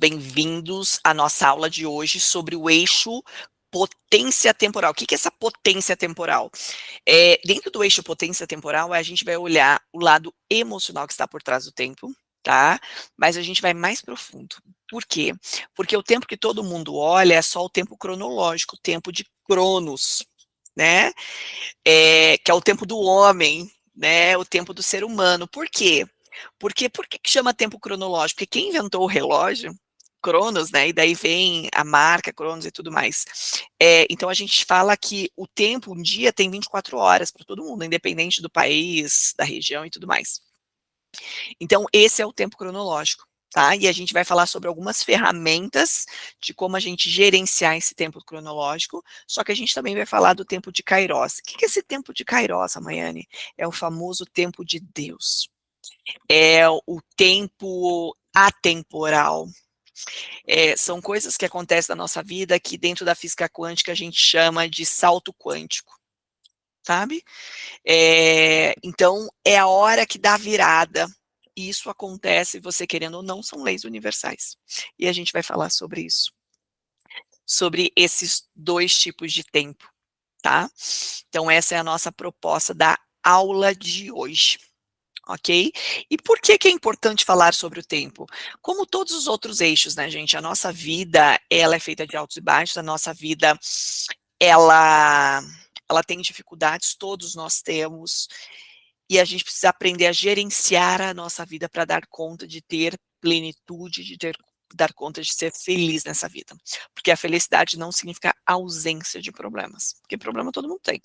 Bem-vindos à nossa aula de hoje sobre o eixo potência temporal. O que que é essa potência temporal? Dentro do eixo potência temporal, a gente vai olhar o lado emocional que está por trás do tempo, tá? Mas a gente vai mais profundo. Por quê? Porque o tempo que todo mundo olha é só o tempo cronológico, o tempo de Cronos, né? Que é o tempo do homem, né? O tempo do ser humano. Por quê? Porque por que que chama tempo cronológico? Porque quem inventou o relógio, Cronos, né? E daí vem a marca Cronos e tudo mais. Então a gente fala que o tempo, um dia tem 24 horas para todo mundo, independente do país, da região e tudo mais. Então, esse é o tempo cronológico, tá? E a gente vai falar sobre algumas ferramentas de como a gente gerenciar esse tempo cronológico, só que a gente também vai falar do tempo de Kairos. O que que é esse tempo de Kairos, Maiane? É o famoso tempo de Deus. É o tempo atemporal. São coisas que acontecem na nossa vida que dentro da física quântica a gente chama de salto quântico, sabe? Então, é a hora que dá a virada. E isso acontece, você querendo ou não, são leis universais. E a gente vai falar sobre isso, sobre esses dois tipos de tempo, tá? Então, essa é a nossa proposta da aula de hoje. Ok? E por que que é importante falar sobre o tempo? Como todos os outros eixos, né, gente? A nossa vida, ela é feita de altos e baixos, a nossa vida, ela, ela tem dificuldades, todos nós temos, e a gente precisa aprender a gerenciar a nossa vida para dar conta de ter plenitude, dar conta de ser feliz nessa vida. Porque a felicidade não significa ausência de problemas, porque problema todo mundo tem.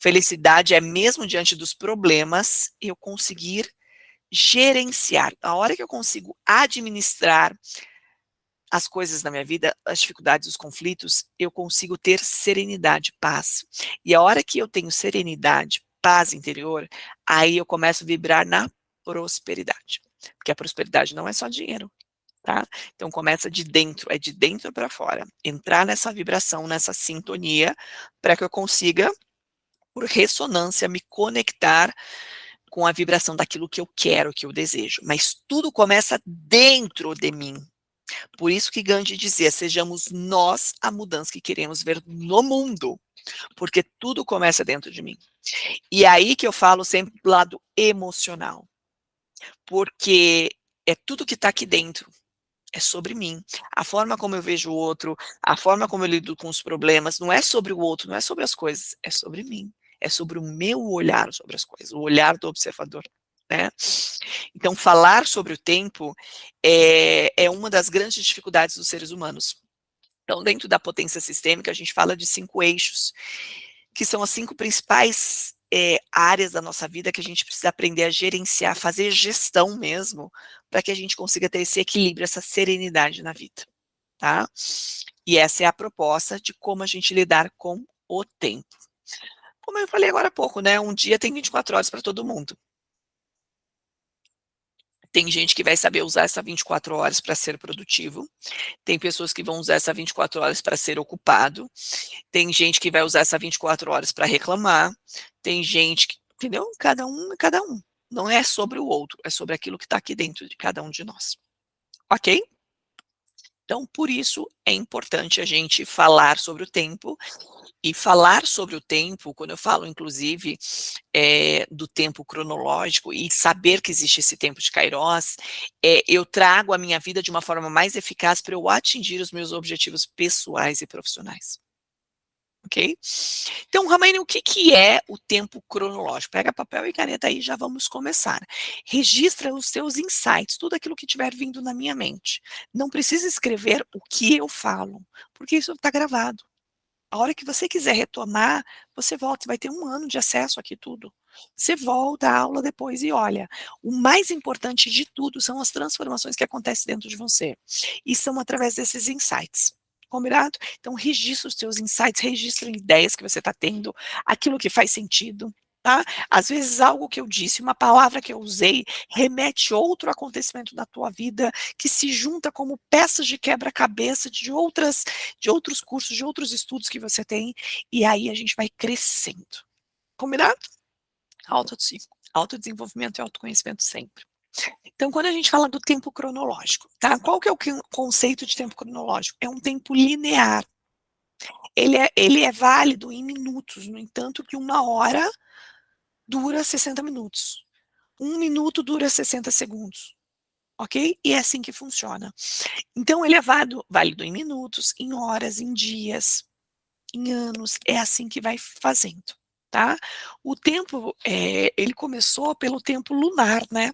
Felicidade é mesmo diante dos problemas, eu conseguir gerenciar. A hora que eu consigo administrar as coisas na minha vida, as dificuldades, os conflitos, eu consigo ter serenidade, paz. E a hora que eu tenho serenidade, paz interior, aí eu começo a vibrar na prosperidade. Porque a prosperidade não é só dinheiro, tá? Então começa de dentro, é de dentro para fora. Entrar nessa vibração, nessa sintonia, para que eu consiga, por ressonância, me conectar com a vibração daquilo que eu quero, que eu desejo. Mas tudo começa dentro de mim. Por isso que Gandhi dizia: sejamos nós a mudança que queremos ver no mundo, porque tudo começa dentro de mim. E é aí que eu falo sempre do lado emocional, porque é tudo que está aqui dentro. É sobre mim. A forma como eu vejo o outro, a forma como eu lido com os problemas, não é sobre o outro, não é sobre as coisas, é sobre mim. É sobre o meu olhar sobre as coisas, o olhar do observador, né? Então, falar sobre o tempo é uma das grandes dificuldades dos seres humanos. Então, dentro da potência sistêmica, a gente fala de 5 eixos, que são as 5 principais áreas da nossa vida que a gente precisa aprender a gerenciar, fazer gestão mesmo, para que a gente consiga ter esse equilíbrio, essa serenidade na vida, tá? E essa é a proposta de como a gente lidar com o tempo. Como eu falei agora há pouco, né? Um dia tem 24 horas para todo mundo. Tem gente que vai saber usar essa 24 horas para ser produtivo, tem pessoas que vão usar essa 24 horas para ser ocupado, tem gente que vai usar essa 24 horas para reclamar, tem gente que, entendeu? Cada um é cada um. Não é sobre o outro, é sobre aquilo que está aqui dentro de cada um de nós. Ok? Então, por isso é importante a gente falar sobre o tempo. E falar sobre o tempo, quando eu falo, inclusive, do tempo cronológico e saber que existe esse tempo de Kairos, eu trago a minha vida de uma forma mais eficaz para eu atingir os meus objetivos pessoais e profissionais. Ok? Então, Ramaine, o que que é o tempo cronológico? Pega papel e caneta aí, já vamos começar. Registra os seus insights, tudo aquilo que estiver vindo na minha mente. Não precisa escrever o que eu falo, porque isso está gravado. A hora que você quiser retomar, você volta, você vai ter 1 ano de acesso aqui tudo. Você volta à aula depois e olha, o mais importante de tudo são as transformações que acontecem dentro de você, e são através desses insights, combinado? Então registra os seus insights, registra ideias que você está tendo, aquilo que faz sentido, tá? Às vezes algo que eu disse, uma palavra que eu usei, remete outro acontecimento da tua vida, que se junta como peças de quebra-cabeça de outros cursos, de outros estudos que você tem, e aí a gente vai crescendo. Combinado? Autodesenvolvimento e autoconhecimento sempre. Então, quando a gente fala do tempo cronológico, tá? Qual que é o conceito de tempo cronológico? É um tempo linear. Ele é válido em minutos, no entanto que 1 hora dura 60 minutos. 1 minuto dura 60 segundos, ok? E é assim que funciona. Então ele é válido em minutos, em horas, em dias, em anos, é assim que vai fazendo, tá? O tempo, ele começou pelo tempo lunar, né?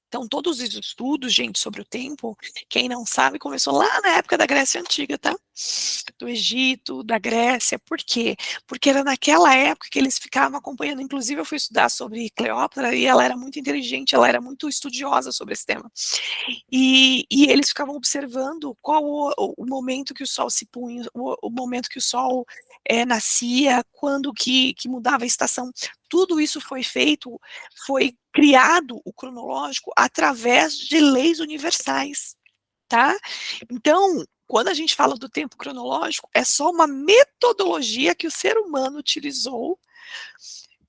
Então todos os estudos, gente, sobre o tempo, quem não sabe, começou lá na época da Grécia Antiga, tá? Do Egito, da Grécia, por quê? Porque era naquela época que eles ficavam acompanhando, inclusive eu fui estudar sobre Cleópatra e ela era muito inteligente, ela era muito estudiosa sobre esse tema. E eles ficavam observando qual o momento que o sol se punha, o momento que o sol nascia, quando que mudava a estação. Tudo isso foi feito, foi criado o cronológico através de leis universais, tá? Então, quando a gente fala do tempo cronológico, é só uma metodologia que o ser humano utilizou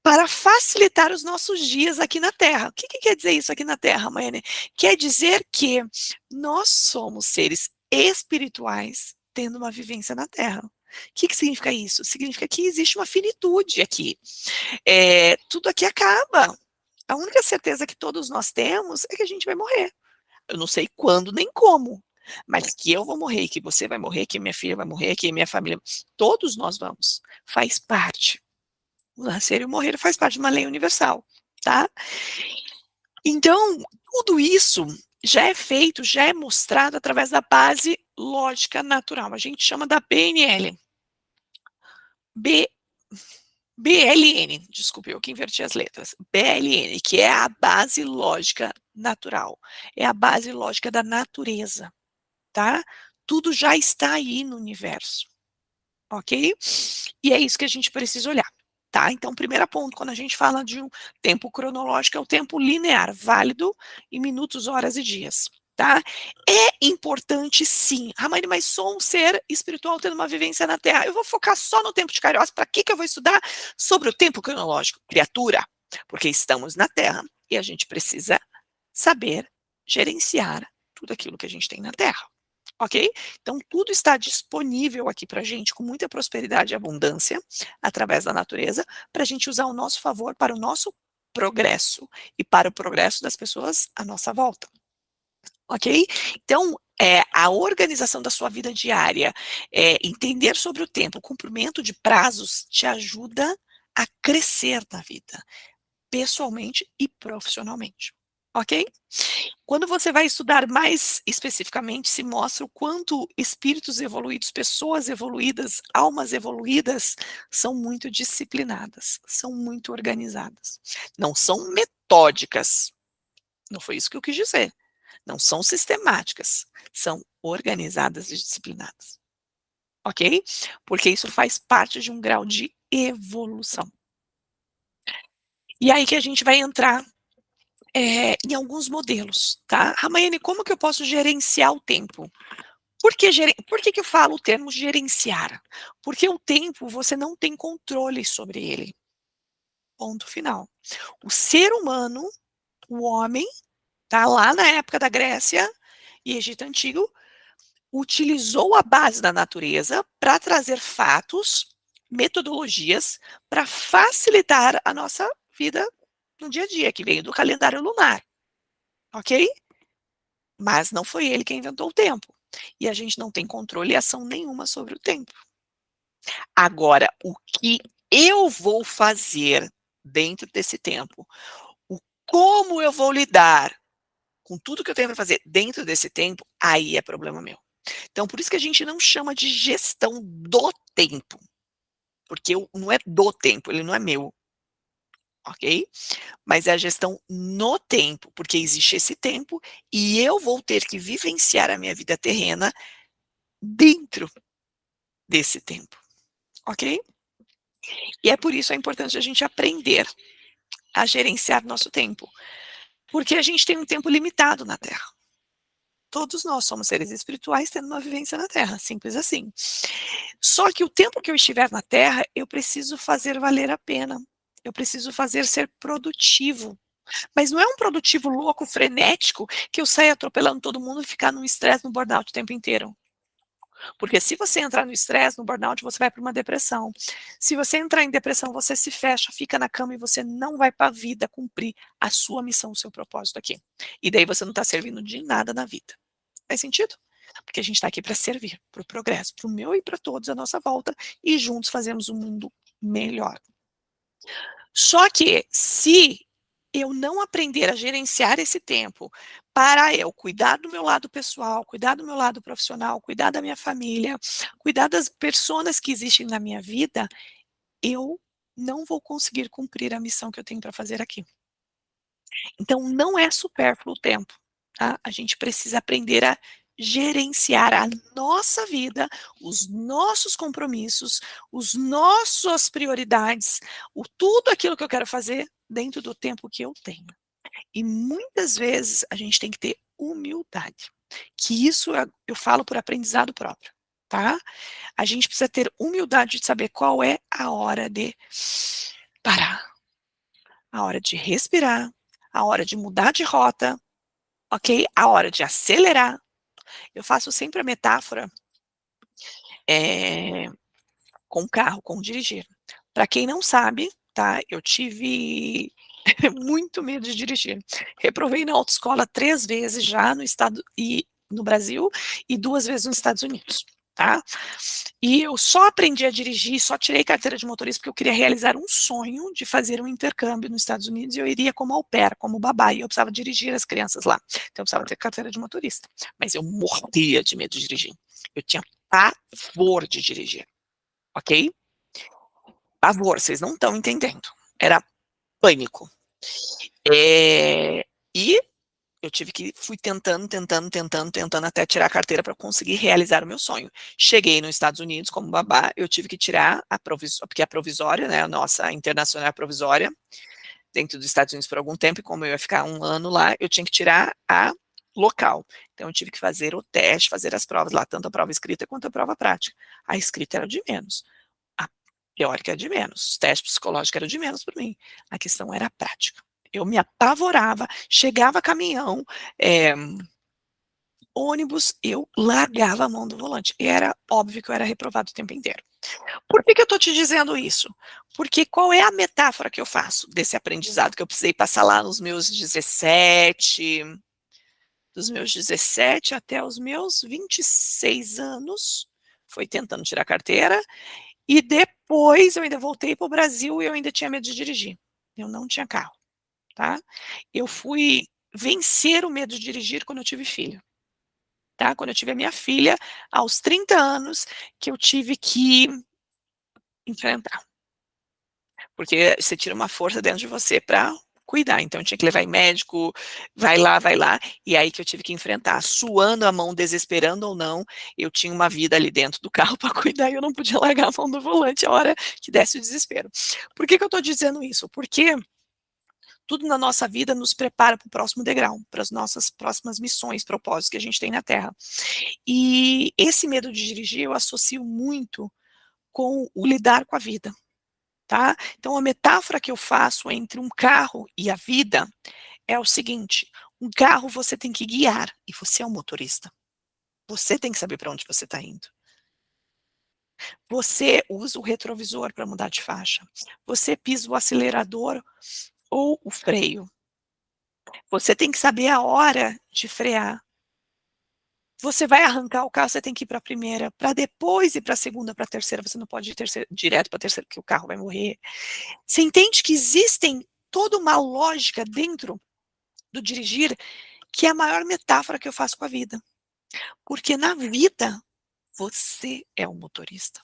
para facilitar os nossos dias aqui na Terra. O que quer dizer isso aqui na Terra, Maiane? Quer dizer que nós somos seres espirituais tendo uma vivência na Terra. O que significa isso? Significa que existe uma finitude aqui. Tudo aqui acaba. A única certeza que todos nós temos é que a gente vai morrer. Eu não sei quando nem como, mas que eu vou morrer, que você vai morrer, que minha filha vai morrer, que minha família, todos nós vamos. Faz parte. O nascer e o morrer faz parte de uma lei universal, tá? Então, tudo isso já é feito, já é mostrado através da base lógica natural. A gente chama da BNL. B, BLN, desculpe, eu que inverti as letras. BLN, que é a base lógica natural. É a base lógica da natureza, tá? Tudo já está aí no universo, ok? E é isso que a gente precisa olhar. Tá? Então, primeiro ponto, quando a gente fala de um tempo cronológico, é o tempo linear, válido em minutos, horas e dias. Tá? É importante, sim. Ramaine, mas sou um ser espiritual tendo uma vivência na Terra. Eu vou focar só no tempo de Kairos. Para que eu vou estudar sobre o tempo cronológico? Criatura, porque estamos na Terra e a gente precisa saber gerenciar tudo aquilo que a gente tem na Terra. Ok? Então, tudo está disponível aqui para a gente com muita prosperidade e abundância, através da natureza, para a gente usar ao nosso favor, para o nosso progresso e para o progresso das pessoas à nossa volta. Ok? Então, a organização da sua vida diária, entender sobre o tempo, o cumprimento de prazos, te ajuda a crescer na vida, pessoalmente e profissionalmente. Ok? Quando você vai estudar mais especificamente, se mostra o quanto espíritos evoluídos, pessoas evoluídas, almas evoluídas, são muito disciplinadas, são muito organizadas. Não são metódicas, não foi isso que eu quis dizer. Não são sistemáticas, são organizadas e disciplinadas. Ok? Porque isso faz parte de um grau de evolução. E aí que a gente vai entrar em alguns modelos, tá? Ramaiane, como que eu posso gerenciar o tempo? Por que eu falo o termo gerenciar? Porque o tempo você não tem controle sobre ele. Ponto final. O ser humano, o homem, tá lá na época da Grécia e Egito Antigo, utilizou a base da natureza para trazer fatos, metodologias para facilitar a nossa vida no dia a dia, que veio do calendário lunar, ok? Mas não foi ele quem inventou o tempo. E a gente não tem controle e ação nenhuma sobre o tempo. Agora, o que eu vou fazer dentro desse tempo? O como eu vou lidar com tudo que eu tenho para fazer dentro desse tempo, aí é problema meu. Então, por isso que a gente não chama de gestão do tempo, porque não é do tempo, ele não é meu, ok? Mas é a gestão no tempo, porque existe esse tempo e eu vou ter que vivenciar a minha vida terrena dentro desse tempo, ok? E é por isso a importância de a gente aprender a gerenciar nosso tempo, porque a gente tem um tempo limitado na Terra. Todos nós somos seres espirituais tendo uma vivência na Terra, simples assim. Só que o tempo que eu estiver na Terra, eu preciso fazer valer a pena. Eu preciso fazer ser produtivo. Mas não é um produtivo louco, frenético, que eu saia atropelando todo mundo e ficar no estresse, no burnout o tempo inteiro. Porque se você entrar no estresse, no burnout, você vai para uma depressão. Se você entrar em depressão, você se fecha, fica na cama e você não vai para a vida cumprir a sua missão, o seu propósito aqui. E daí você não está servindo de nada na vida. Faz sentido? Porque a gente está aqui para servir, para o progresso, para o meu e para todos à nossa volta, e juntos fazemos um mundo melhor. Só que, se eu não aprender a gerenciar esse tempo para eu cuidar do meu lado pessoal, cuidar do meu lado profissional, cuidar da minha família, cuidar das pessoas que existem na minha vida, eu não vou conseguir cumprir a missão que eu tenho para fazer aqui. Então não é supérfluo o tempo, tá? A gente precisa aprender a gerenciar a nossa vida, os nossos compromissos, os nossas prioridades, tudo aquilo que eu quero fazer dentro do tempo que eu tenho. E muitas vezes a gente tem que ter humildade, que isso eu falo por aprendizado próprio, tá? A gente precisa ter humildade de saber qual é a hora de parar, a hora de respirar, a hora de mudar de rota, ok? A hora de acelerar. Eu faço sempre a metáfora eh, com o carro, com dirigir. Para quem não sabe, tá? Eu tive muito medo de dirigir. Reprovei na autoescola 3 vezes já no Brasil e 2 vezes nos Estados Unidos, tá? E eu só aprendi a dirigir, só tirei carteira de motorista porque eu queria realizar um sonho de fazer um intercâmbio nos Estados Unidos e eu iria como au pair, como babá, e eu precisava dirigir as crianças lá. Então eu precisava ter carteira de motorista. Mas eu morria de medo de dirigir. Eu tinha pavor de dirigir, ok? Pavor, vocês não estão entendendo. Era pânico. E fui tentando até tirar a carteira para conseguir realizar o meu sonho. Cheguei nos Estados Unidos como babá, eu tive que tirar porque a provisória, né, a nossa internacional é provisória, dentro dos Estados Unidos por algum tempo, e como eu ia ficar 1 ano lá, eu tinha que tirar a local. Então eu tive que fazer o teste, fazer as provas lá, tanto a prova escrita quanto a prova prática. A escrita era de menos, a teórica era de menos, o teste psicológico era de menos para mim. A questão era a prática. Eu me apavorava, chegava caminhão, eh, ônibus, eu largava a mão do volante. E era óbvio que eu era reprovado o tempo inteiro. Por que que eu estou te dizendo isso? Porque qual é a metáfora que eu faço desse aprendizado que eu precisei passar lá nos meus 17, dos meus 17 até os meus 26 anos, foi tentando tirar a carteira, e depois eu ainda voltei para o Brasil e eu ainda tinha medo de dirigir. Eu não tinha carro, tá? Eu fui vencer o medo de dirigir quando eu tive filho. Tá? Quando eu tive a minha filha, aos 30 anos, que eu tive que enfrentar. Porque você tira uma força dentro de você para cuidar, então eu tinha que levar em médico, vai lá, e aí que eu tive que enfrentar, suando a mão, desesperando ou não, eu tinha uma vida ali dentro do carro para cuidar e eu não podia largar a mão do volante a hora que desse o desespero. Por que que eu estou dizendo isso? Porque tudo na nossa vida nos prepara para o próximo degrau, para as nossas próximas missões, propósitos que a gente tem na Terra. E esse medo de dirigir eu associo muito com o lidar com a vida, tá? Então a metáfora que eu faço entre um carro e a vida é o seguinte: um carro você tem que guiar e você é o motorista. Você tem que saber para onde você está indo. Você usa o retrovisor para mudar de faixa. Você pisa o acelerador ou o freio. Você tem que saber a hora de frear. Você vai arrancar o carro, você tem que ir para a primeira, para depois ir para a segunda, para a terceira, você não pode ir direto para a terceira, porque o carro vai morrer. Você entende que existem toda uma lógica dentro do dirigir, que é a maior metáfora que eu faço com a vida. Porque na vida, você é o motorista.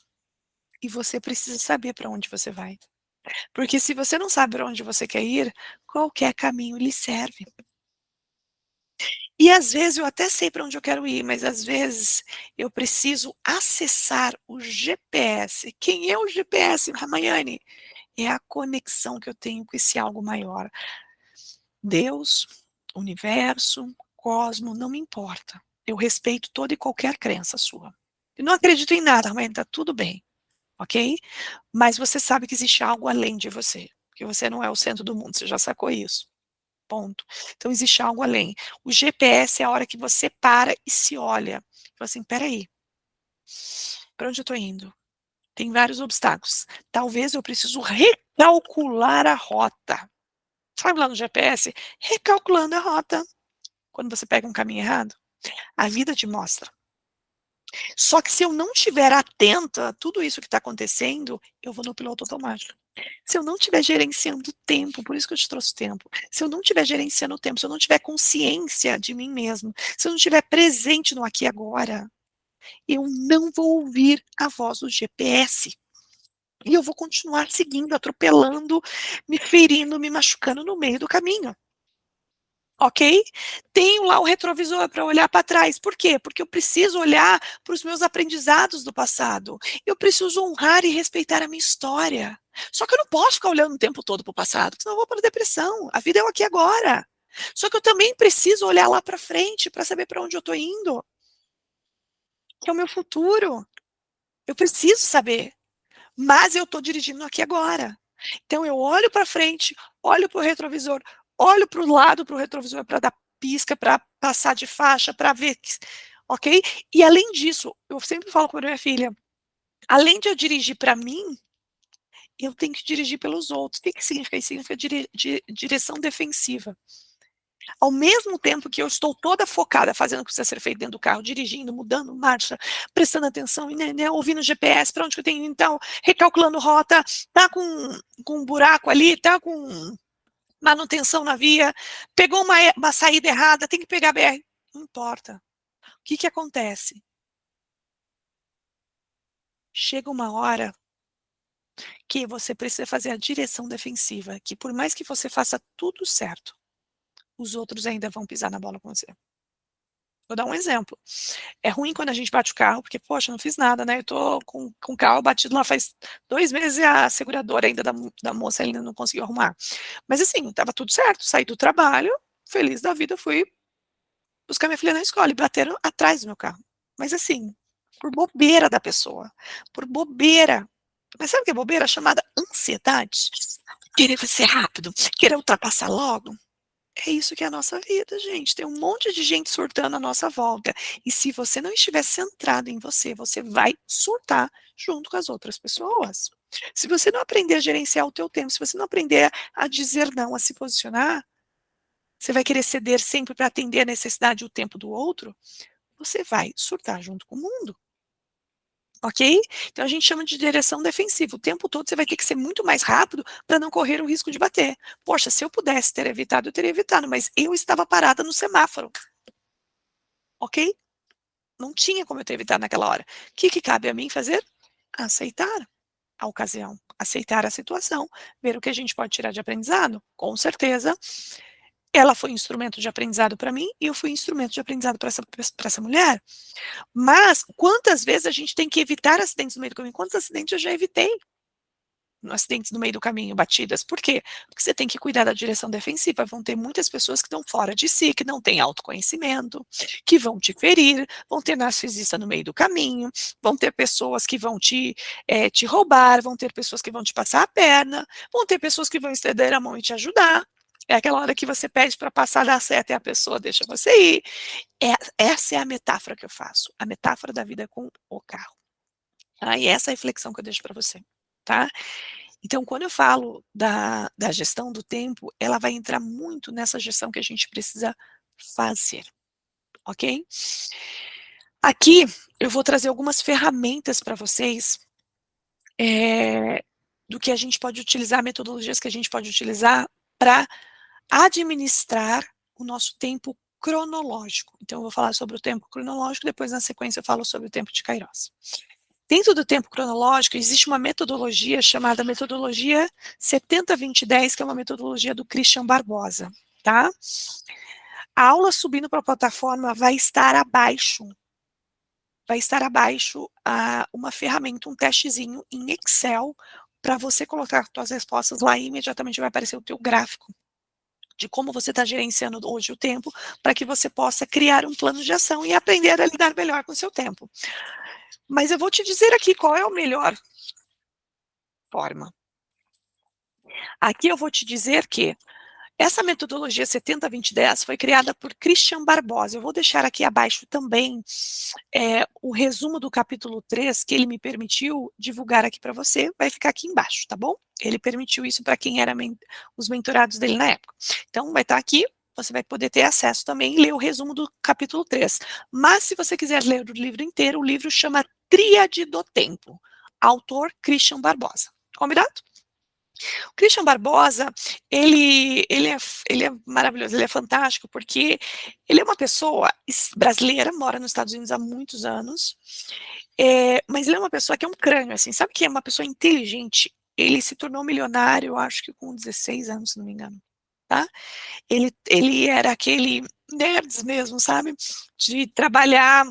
E você precisa saber para onde você vai. Porque se você não sabe para onde você quer ir, qualquer caminho lhe serve. E às vezes eu até sei para onde eu quero ir, mas às vezes eu preciso acessar o GPS. Quem é o GPS, Ramayane? É a conexão que eu tenho com esse algo maior. Deus, universo, cosmo, não me importa. Eu respeito toda e qualquer crença sua. Eu não acredito em nada, Ramayane, tá tudo bem, ok? Mas você sabe que existe algo além de você, que você não é o centro do mundo, você já sacou isso. ponto. Então existe algo além. O GPS é a hora que você para e se olha. Fala assim: "Espera aí, pra onde eu tô indo? Tem vários obstáculos. Talvez eu preciso recalcular a rota". Sabe lá no GPS? Recalculando a rota. Quando você pega um caminho errado, a vida te mostra. Só que se eu não estiver atenta a tudo isso que está acontecendo, eu vou no piloto automático. Se eu não estiver gerenciando o tempo, por isso que eu te trouxe tempo, se eu não estiver gerenciando o tempo, se eu não tiver consciência de mim mesmo, se eu não estiver presente no aqui e agora, eu não vou ouvir a voz do GPS. E eu vou continuar seguindo, atropelando, me ferindo, me machucando no meio do caminho. Ok? Tenho lá o retrovisor para olhar para trás. Por quê? Porque eu preciso olhar para os meus aprendizados do passado. Eu preciso honrar e respeitar a minha história. Só que eu não posso ficar olhando o tempo todo para o passado, porque senão eu vou para a depressão. A vida é o aqui e agora. Só que eu também preciso olhar lá para frente para saber para onde eu estou indo, que é o meu futuro. Eu preciso saber, mas eu estou dirigindo aqui agora. Então eu olho para frente, olho para o retrovisor, olho para o lado, para o retrovisor para dar pisca, para passar de faixa, para ver, ok? E além disso, eu sempre falo com a minha filha, além de eu dirigir para mim, eu tenho que dirigir pelos outros. O que significa isso? Significa direção defensiva. Ao mesmo tempo que eu estou toda focada fazendo o que precisa ser feito dentro do carro, dirigindo, mudando marcha, prestando atenção, né, ouvindo o GPS, para onde que eu tenho então, recalculando rota, tá com um buraco ali, tá com manutenção na via, pegou uma saída errada, tem que pegar a BR. Não importa. O que acontece? Chega uma hora que você precisa fazer a direção defensiva, que por mais que você faça tudo certo, os outros ainda vão pisar na bola com você. Vou dar um exemplo. É ruim quando a gente bate o carro, porque, poxa, não fiz nada, né? Eu tô com o carro batido lá faz 2 meses e a seguradora ainda da moça ainda não conseguiu arrumar. Mas assim, estava tudo certo, saí do trabalho, feliz da vida, fui buscar minha filha na escola e bateram atrás do meu carro. Mas assim, por bobeira da pessoa, por bobeira. Mas sabe o que é bobeira? Chamada ansiedade. Querer ser rápido, querer ultrapassar logo. É isso que é a nossa vida, gente. Tem um monte de gente surtando à nossa volta. E se você não estiver centrado em você, você vai surtar junto com as outras pessoas. Se você não aprender a gerenciar o teu tempo, se você não aprender a dizer não, a se posicionar, você vai querer ceder sempre para atender a necessidade e o tempo do outro, você vai surtar junto com o mundo. Ok? Então a gente chama de direção defensiva. O tempo todo você vai ter que ser muito mais rápido para não correr o risco de bater. Poxa, se eu pudesse ter evitado, eu teria evitado, mas eu estava parada no semáforo. Ok? Não tinha como eu ter evitado naquela hora. O que cabe a mim fazer? Aceitar a ocasião, aceitar a situação, ver o que a gente pode tirar de aprendizado. Com certeza, ela foi instrumento de aprendizado para mim e eu fui instrumento de aprendizado para essa mulher. Mas quantas vezes a gente tem que evitar acidentes no meio do caminho? Quantos acidentes eu já evitei? Acidentes no meio do caminho, batidas. Por quê? Porque você tem que cuidar da direção defensiva. Vão ter muitas pessoas que estão fora de si, que não têm autoconhecimento, que vão te ferir, vão ter narcisista no meio do caminho, vão ter pessoas que vão te roubar, vão ter pessoas que vão te passar a perna, vão ter pessoas que vão estender a mão e te ajudar. É aquela hora que você pede para passar da seta e a pessoa deixa você ir. Essa é a metáfora que eu faço, a metáfora da vida com o carro. Tá? E essa é a reflexão que eu deixo para você. Tá? Então, quando eu falo da gestão do tempo, ela vai entrar muito nessa gestão que a gente precisa fazer, ok? Aqui eu vou trazer algumas ferramentas para vocês, do que a gente pode utilizar, metodologias que a gente pode utilizar para administrar o nosso tempo cronológico. Então, eu vou falar sobre o tempo cronológico, depois na sequência eu falo sobre o tempo de Kairos. Dentro do tempo cronológico, existe uma metodologia chamada metodologia 70-20-10, que é uma metodologia do Christian Barbosa, tá? A aula subindo para a plataforma vai estar abaixo uma ferramenta, um testezinho em Excel, para você colocar suas respostas lá e imediatamente vai aparecer o teu gráfico de como você está gerenciando hoje o tempo, para que você possa criar um plano de ação e aprender a lidar melhor com o seu tempo. Mas eu vou te dizer aqui qual é a melhor forma. Aqui eu vou te dizer que Essa metodologia 70-20-10 foi criada por Christian Barbosa. Eu vou deixar aqui abaixo também o resumo do capítulo 3, que ele me permitiu divulgar aqui para você, vai ficar aqui embaixo, tá bom? Ele permitiu isso para quem era os mentorados dele na época. Então, vai estar aqui, você vai poder ter acesso também e ler o resumo do capítulo 3. Mas, se você quiser ler o livro inteiro, o livro chama Tríade do Tempo, autor Christian Barbosa. Combinado? O Christian Barbosa, ele é maravilhoso, ele é fantástico, porque ele é uma pessoa brasileira, mora nos Estados Unidos há muitos anos, mas ele é uma pessoa que é um crânio, assim, sabe que é uma pessoa inteligente? Ele se tornou milionário, acho que com 16 anos, se não me engano, tá? Ele era aquele nerds mesmo, sabe? De trabalhar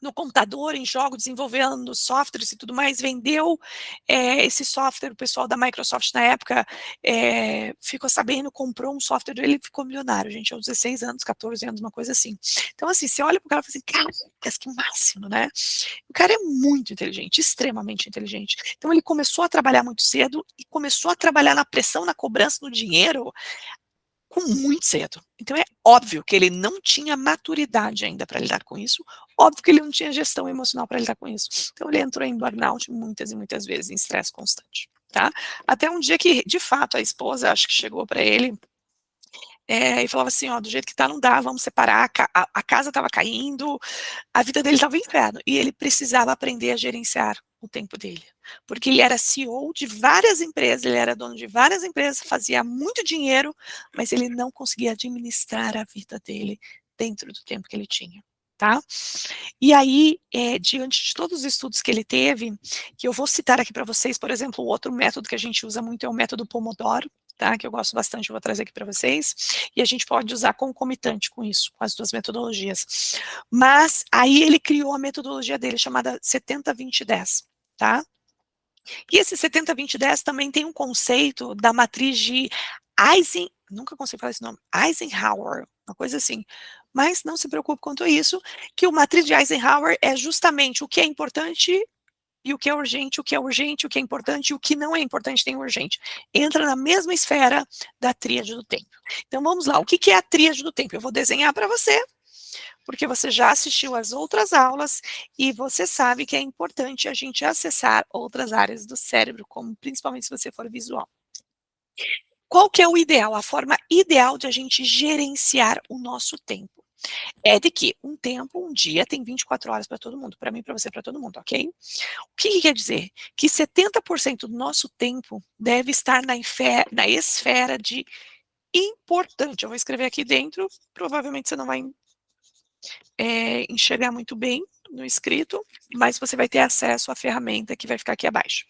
no computador, em jogos, desenvolvendo softwares e tudo mais, vendeu esse software, o pessoal da Microsoft na época ficou sabendo, comprou um software, ele ficou milionário, gente, aos 16 anos, 14 anos, uma coisa assim. Então, assim, você olha pro cara e fala assim, cara, que máximo, né? O cara é muito inteligente, extremamente inteligente. Então, ele começou a trabalhar muito cedo e começou a trabalhar na pressão, na cobrança do dinheiro, com muito cedo. Então é óbvio que ele não tinha maturidade ainda para lidar com isso, óbvio que ele não tinha gestão emocional para lidar com isso. Então ele entrou em burnout muitas e muitas vezes, em estresse constante, tá? Até um dia que, de fato, a esposa, acho que chegou para ele e falava assim, ó, do jeito que tá, não dá, vamos separar, a casa estava caindo, a vida dele estava um inferno, e ele precisava aprender a gerenciar o tempo dele, porque ele era CEO de várias empresas, ele era dono de várias empresas, fazia muito dinheiro, mas ele não conseguia administrar a vida dele dentro do tempo que ele tinha, tá? E aí, diante de todos os estudos que ele teve, que eu vou citar aqui para vocês, por exemplo, o outro método que a gente usa muito é o método Pomodoro, tá? Que eu gosto bastante, eu vou trazer aqui para vocês, e a gente pode usar concomitante com isso, com as duas metodologias. Mas aí ele criou a metodologia dele chamada 70-20-10, tá? E esse 70-20-10 também tem um conceito da matriz de nunca consigo falar esse nome, Eisenhower, uma coisa assim. Mas não se preocupe quanto a isso, que o matriz de Eisenhower é justamente o que é importante e o que é urgente, o que é urgente, o que é importante e o que não é importante nem urgente. Entra na mesma esfera da tríade do tempo. Então vamos lá, o que é a tríade do tempo? Eu vou desenhar para você, porque você já assistiu às outras aulas e você sabe que é importante a gente acessar outras áreas do cérebro, como principalmente se você for visual. Qual que é o ideal? A forma ideal de a gente gerenciar o nosso tempo é de que um dia tem 24 horas para todo mundo, para mim, para você, para todo mundo, ok? O que quer dizer? Que 70% do nosso tempo deve estar na esfera de importante. Eu vou escrever aqui dentro, provavelmente você não vai enxergar muito bem no escrito, mas você vai ter acesso à ferramenta que vai ficar aqui abaixo.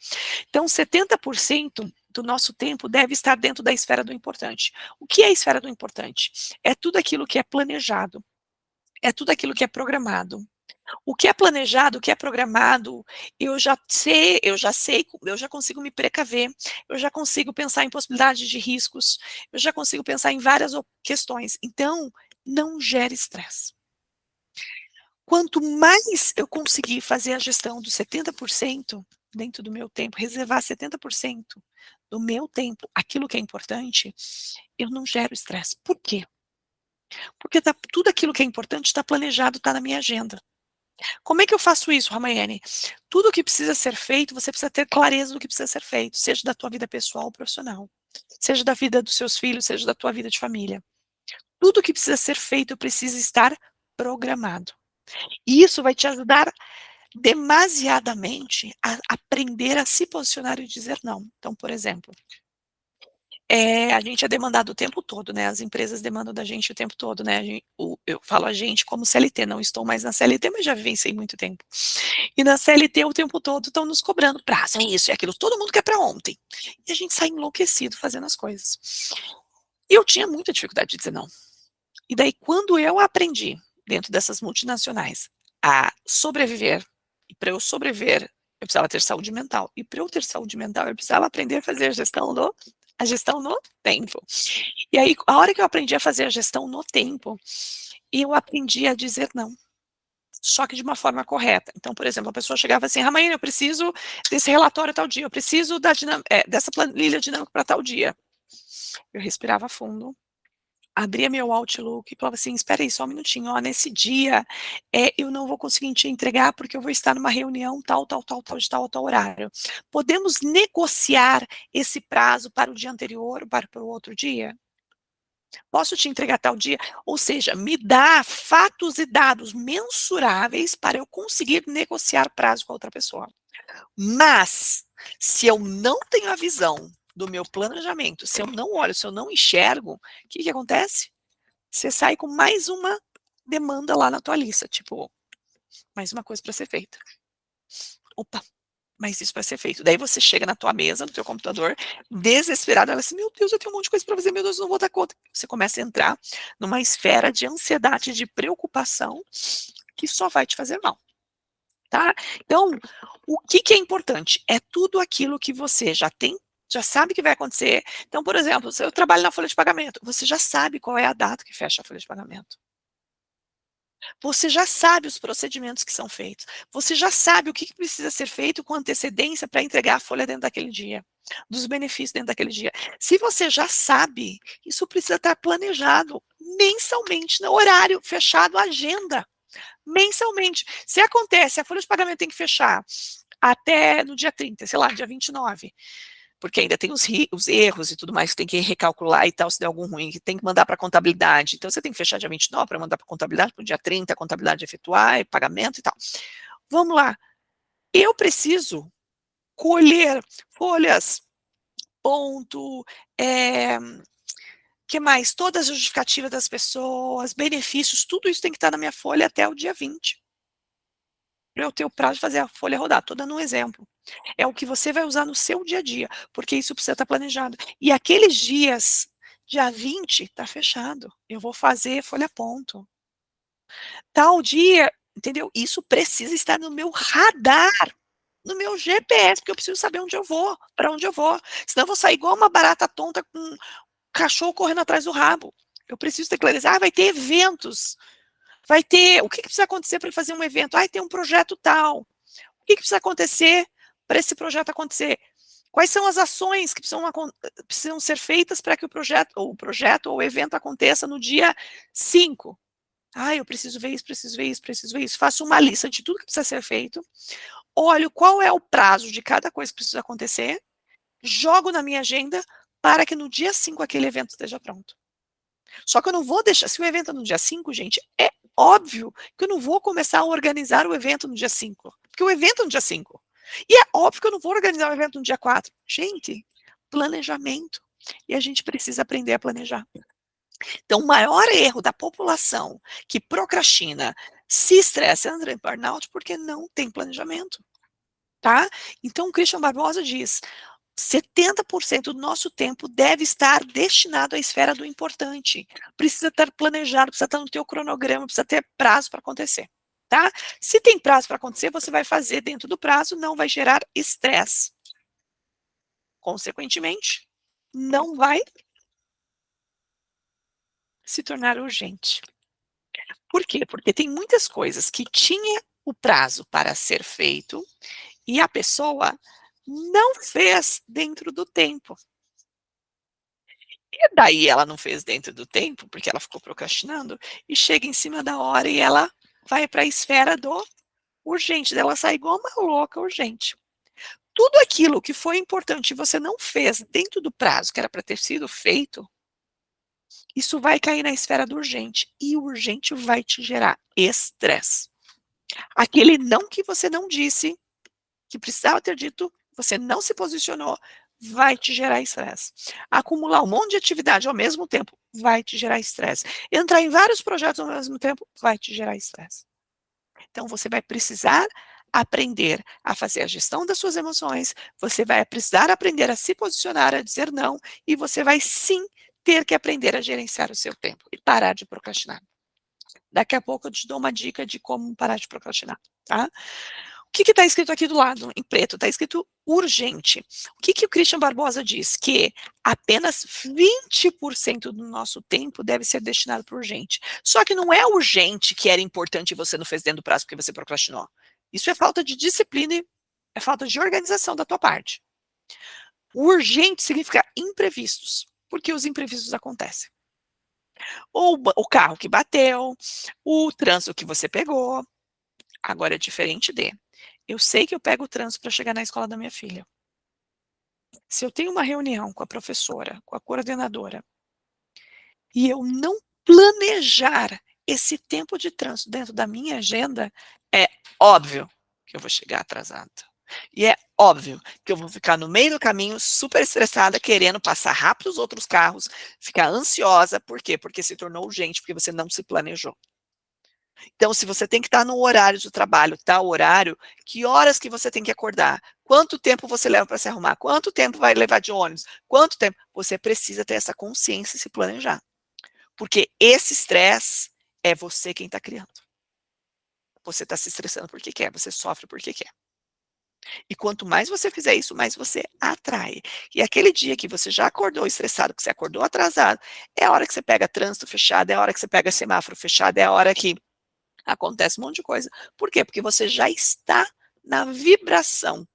Então, 70% do nosso tempo deve estar dentro da esfera do importante. O que é a esfera do importante? É tudo aquilo que é planejado, é tudo aquilo que é programado. O que é planejado, o que é programado, eu já sei, eu já consigo me precaver, eu já consigo pensar em possibilidades de riscos, eu já consigo pensar em várias questões. Então, não gere estresse. Quanto mais eu conseguir fazer a gestão dos 70% dentro do meu tempo, reservar 70% do meu tempo, aquilo que é importante, eu não gero estresse. Por quê? Porque tudo aquilo que é importante está planejado, está na minha agenda. Como é que eu faço isso, Ramayane? Tudo que precisa ser feito, você precisa ter clareza do que precisa ser feito, seja da tua vida pessoal ou profissional, seja da vida dos seus filhos, seja da tua vida de família. Tudo que precisa ser feito precisa estar programado. E isso vai te ajudar demasiadamente a aprender a se posicionar e dizer não. Então, por exemplo, a gente é demandado o tempo todo, né? As empresas demandam da gente o tempo todo, né? Eu falo a gente como CLT, não estou mais na CLT, mas já vivenciei muito tempo. E na CLT o tempo todo estão nos cobrando prazo, é isso, é aquilo, todo mundo quer para ontem. E a gente sai enlouquecido fazendo as coisas. E eu tinha muita dificuldade de dizer não. E daí, quando eu aprendi, dentro dessas multinacionais, a sobreviver, e para eu sobreviver, eu precisava ter saúde mental. E para eu ter saúde mental, eu precisava aprender a fazer a gestão no tempo. E aí, a hora que eu aprendi a fazer a gestão no tempo, eu aprendi a dizer não. Só que de uma forma correta. Então, por exemplo, a pessoa chegava assim, Ramayane, eu preciso desse relatório tal dia, eu preciso dessa planilha dinâmica para tal dia. Eu respirava fundo, abria meu Outlook e falava assim: "Espera aí só um minutinho, ó, nesse dia, eu não vou conseguir te entregar, porque eu vou estar numa reunião tal, tal, tal, tal, de tal a tal horário. Podemos negociar esse prazo para o dia anterior ou para o outro dia? Posso te entregar tal dia?" Ou seja, me dá fatos e dados mensuráveis para eu conseguir negociar prazo com a outra pessoa. Mas, se eu não tenho a visão do meu planejamento, se eu não olho, se eu não enxergo, o que que acontece? Você sai com mais uma demanda lá na tua lista, tipo, mais uma coisa para ser feita. Opa, mais isso para ser feito. Daí você chega na tua mesa, no teu computador, desesperado, ela assim: "Meu Deus, eu tenho um monte de coisa para fazer, meu Deus, eu não vou dar conta". Você começa a entrar numa esfera de ansiedade, de preocupação, que só vai te fazer mal, tá. Então, o que que é importante? É tudo aquilo que você já sabe que vai acontecer. Então, por exemplo, se eu trabalho na folha de pagamento, você já sabe qual é a data que fecha a folha de pagamento. Você já sabe os procedimentos que são feitos. Você já sabe o que que precisa ser feito com antecedência para entregar a folha dentro daquele dia, dos benefícios dentro daquele dia. Se você já sabe, isso precisa estar planejado mensalmente, no horário, fechado, agenda, mensalmente. Se acontece, a folha de pagamento tem que fechar até no dia 30, sei lá, dia 29, porque ainda tem os erros e tudo mais que tem que recalcular e tal, se der algum ruim, que tem que mandar para a contabilidade. Então você tem que fechar dia 29 para mandar para a contabilidade, para o dia 30 a contabilidade efetuar, e pagamento e tal. Vamos lá, eu preciso colher folhas, ponto, que mais? Todas as justificativas das pessoas, benefícios, tudo isso tem que estar na minha folha até o dia 20, para eu ter o prazo de fazer a folha rodar. Estou dando um exemplo. É o que você vai usar no seu dia a dia, porque isso precisa estar planejado. E aqueles dias, dia 20 está fechado, eu vou fazer folha ponto. Tal dia, entendeu? Isso precisa estar no meu radar, no meu GPS, porque eu preciso saber onde eu vou, para onde eu vou. Senão eu vou sair igual uma barata tonta com um cachorro correndo atrás do rabo. Eu preciso ter clareza. Ah, vai ter eventos. Vai ter. O que que precisa acontecer para fazer um evento? Ah, tem um projeto tal. O que que precisa acontecer para esse projeto acontecer? Quais são as ações que precisam ser feitas para que o projeto ou o evento aconteça no dia 5? Ah, eu preciso ver isso, preciso ver isso, preciso ver isso. Faço uma lista de tudo que precisa ser feito, olho qual é o prazo de cada coisa que precisa acontecer, jogo na minha agenda para que no dia 5 aquele evento esteja pronto. Só que eu não vou deixar, se o evento é no dia 5, gente, é óbvio que eu não vou começar a organizar o evento no dia 5, porque o evento é no dia 5. E é óbvio que eu não vou organizar o evento no dia 4. Gente, planejamento. E a gente precisa aprender a planejar. Então, o maior erro da população que procrastina, se estressa, entra em burnout, porque não tem planejamento, tá? Então, o Christian Barbosa diz: 70% do nosso tempo deve estar destinado à esfera do importante. Precisa estar planejado, precisa estar no teu cronograma, precisa ter prazo para acontecer, tá? Se tem prazo para acontecer, você vai fazer dentro do prazo, não vai gerar estresse. Consequentemente, não vai se tornar urgente. Por quê? Porque tem muitas coisas que tinha o prazo para ser feito e a pessoa não fez dentro do tempo. E daí ela não fez dentro do tempo, porque ela ficou procrastinando, e chega em cima da hora e ela vai para a esfera do urgente, dela sai igual uma louca urgente. Tudo aquilo que foi importante e você não fez dentro do prazo que era para ter sido feito, isso vai cair na esfera do urgente, e o urgente vai te gerar estresse. Aquele não que você não disse, que precisava ter dito, você não se posicionou, vai te gerar estresse. Acumular um monte de atividade ao mesmo tempo vai te gerar estresse. Entrar em vários projetos ao mesmo tempo vai te gerar estresse. Então você vai precisar aprender a fazer a gestão das suas emoções, você vai precisar aprender a se posicionar, a dizer não, e você vai sim ter que aprender a gerenciar o seu tempo e parar de procrastinar. Daqui a pouco eu te dou uma dica de como parar de procrastinar, tá? O que está escrito aqui do lado, em preto? Está escrito urgente. O que, que o Christian Barbosa diz? Que apenas 20% do nosso tempo deve ser destinado para urgente. Só que não é urgente que era importante e você não fez dentro do prazo porque você procrastinou. Isso é falta de disciplina e é falta de organização da tua parte. O urgente significa imprevistos. porque os imprevistos acontecem. Ou o carro que bateu, o trânsito que você pegou. Agora é diferente eu sei que eu pego o trânsito para chegar na escola da minha filha. Se eu tenho uma reunião com a professora, com a coordenadora, e eu não planejar esse tempo de trânsito dentro da minha agenda, é óbvio que eu vou chegar atrasada. E é óbvio que eu vou ficar no meio do caminho super estressada, querendo passar rápido os outros carros, ficar ansiosa, por quê? Porque se tornou urgente, porque você não se planejou. Então, se você tem que estar no horário do trabalho, tal horário, que horas que você tem que acordar? Quanto tempo você leva para se arrumar? Quanto tempo vai levar de ônibus? Quanto tempo? Você precisa ter essa consciência e se planejar. Porque esse estresse é você quem está criando. Você está se estressando porque quer, você sofre porque quer. E quanto mais você fizer isso, mais você atrai. E aquele dia que você já acordou estressado, que você acordou atrasado, é a hora que você pega trânsito fechado, é a hora que você pega semáforo fechado, é a hora que acontece um monte de coisa. Por quê? Porque você já está na vibração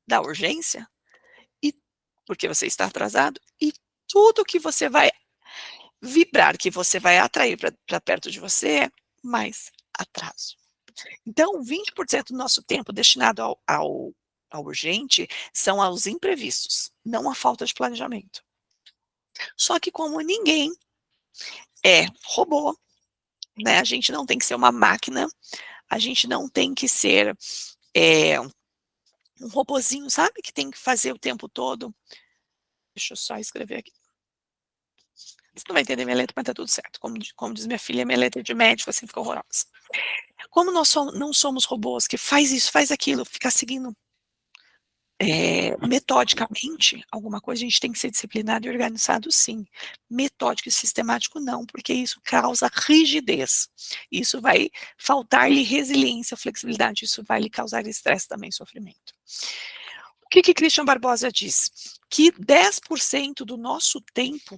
da urgência, e porque você está atrasado, e tudo que você vai vibrar, que você vai atrair para perto de você, é mais atraso. Então, 20% do nosso tempo destinado ao urgente são aos imprevistos, não à falta de planejamento. Só que como ninguém é robô, né, a gente não tem que ser uma máquina, a gente não tem que ser, um robozinho, sabe, que tem que fazer o tempo todo. Deixa eu só escrever aqui. Você não vai entender minha letra, mas tá tudo certo. Como diz minha filha, minha letra de médico, assim, fica horrorosa. Como nós não somos robôs que faz isso, faz aquilo, ficar seguindo metodicamente alguma coisa, a gente tem que ser disciplinado e organizado, sim. Metódico e sistemático, não, porque isso causa rigidez. Isso vai faltar-lhe resiliência, flexibilidade, isso vai lhe causar estresse também, sofrimento. O que Christian Barbosa diz? Que 10% do nosso tempo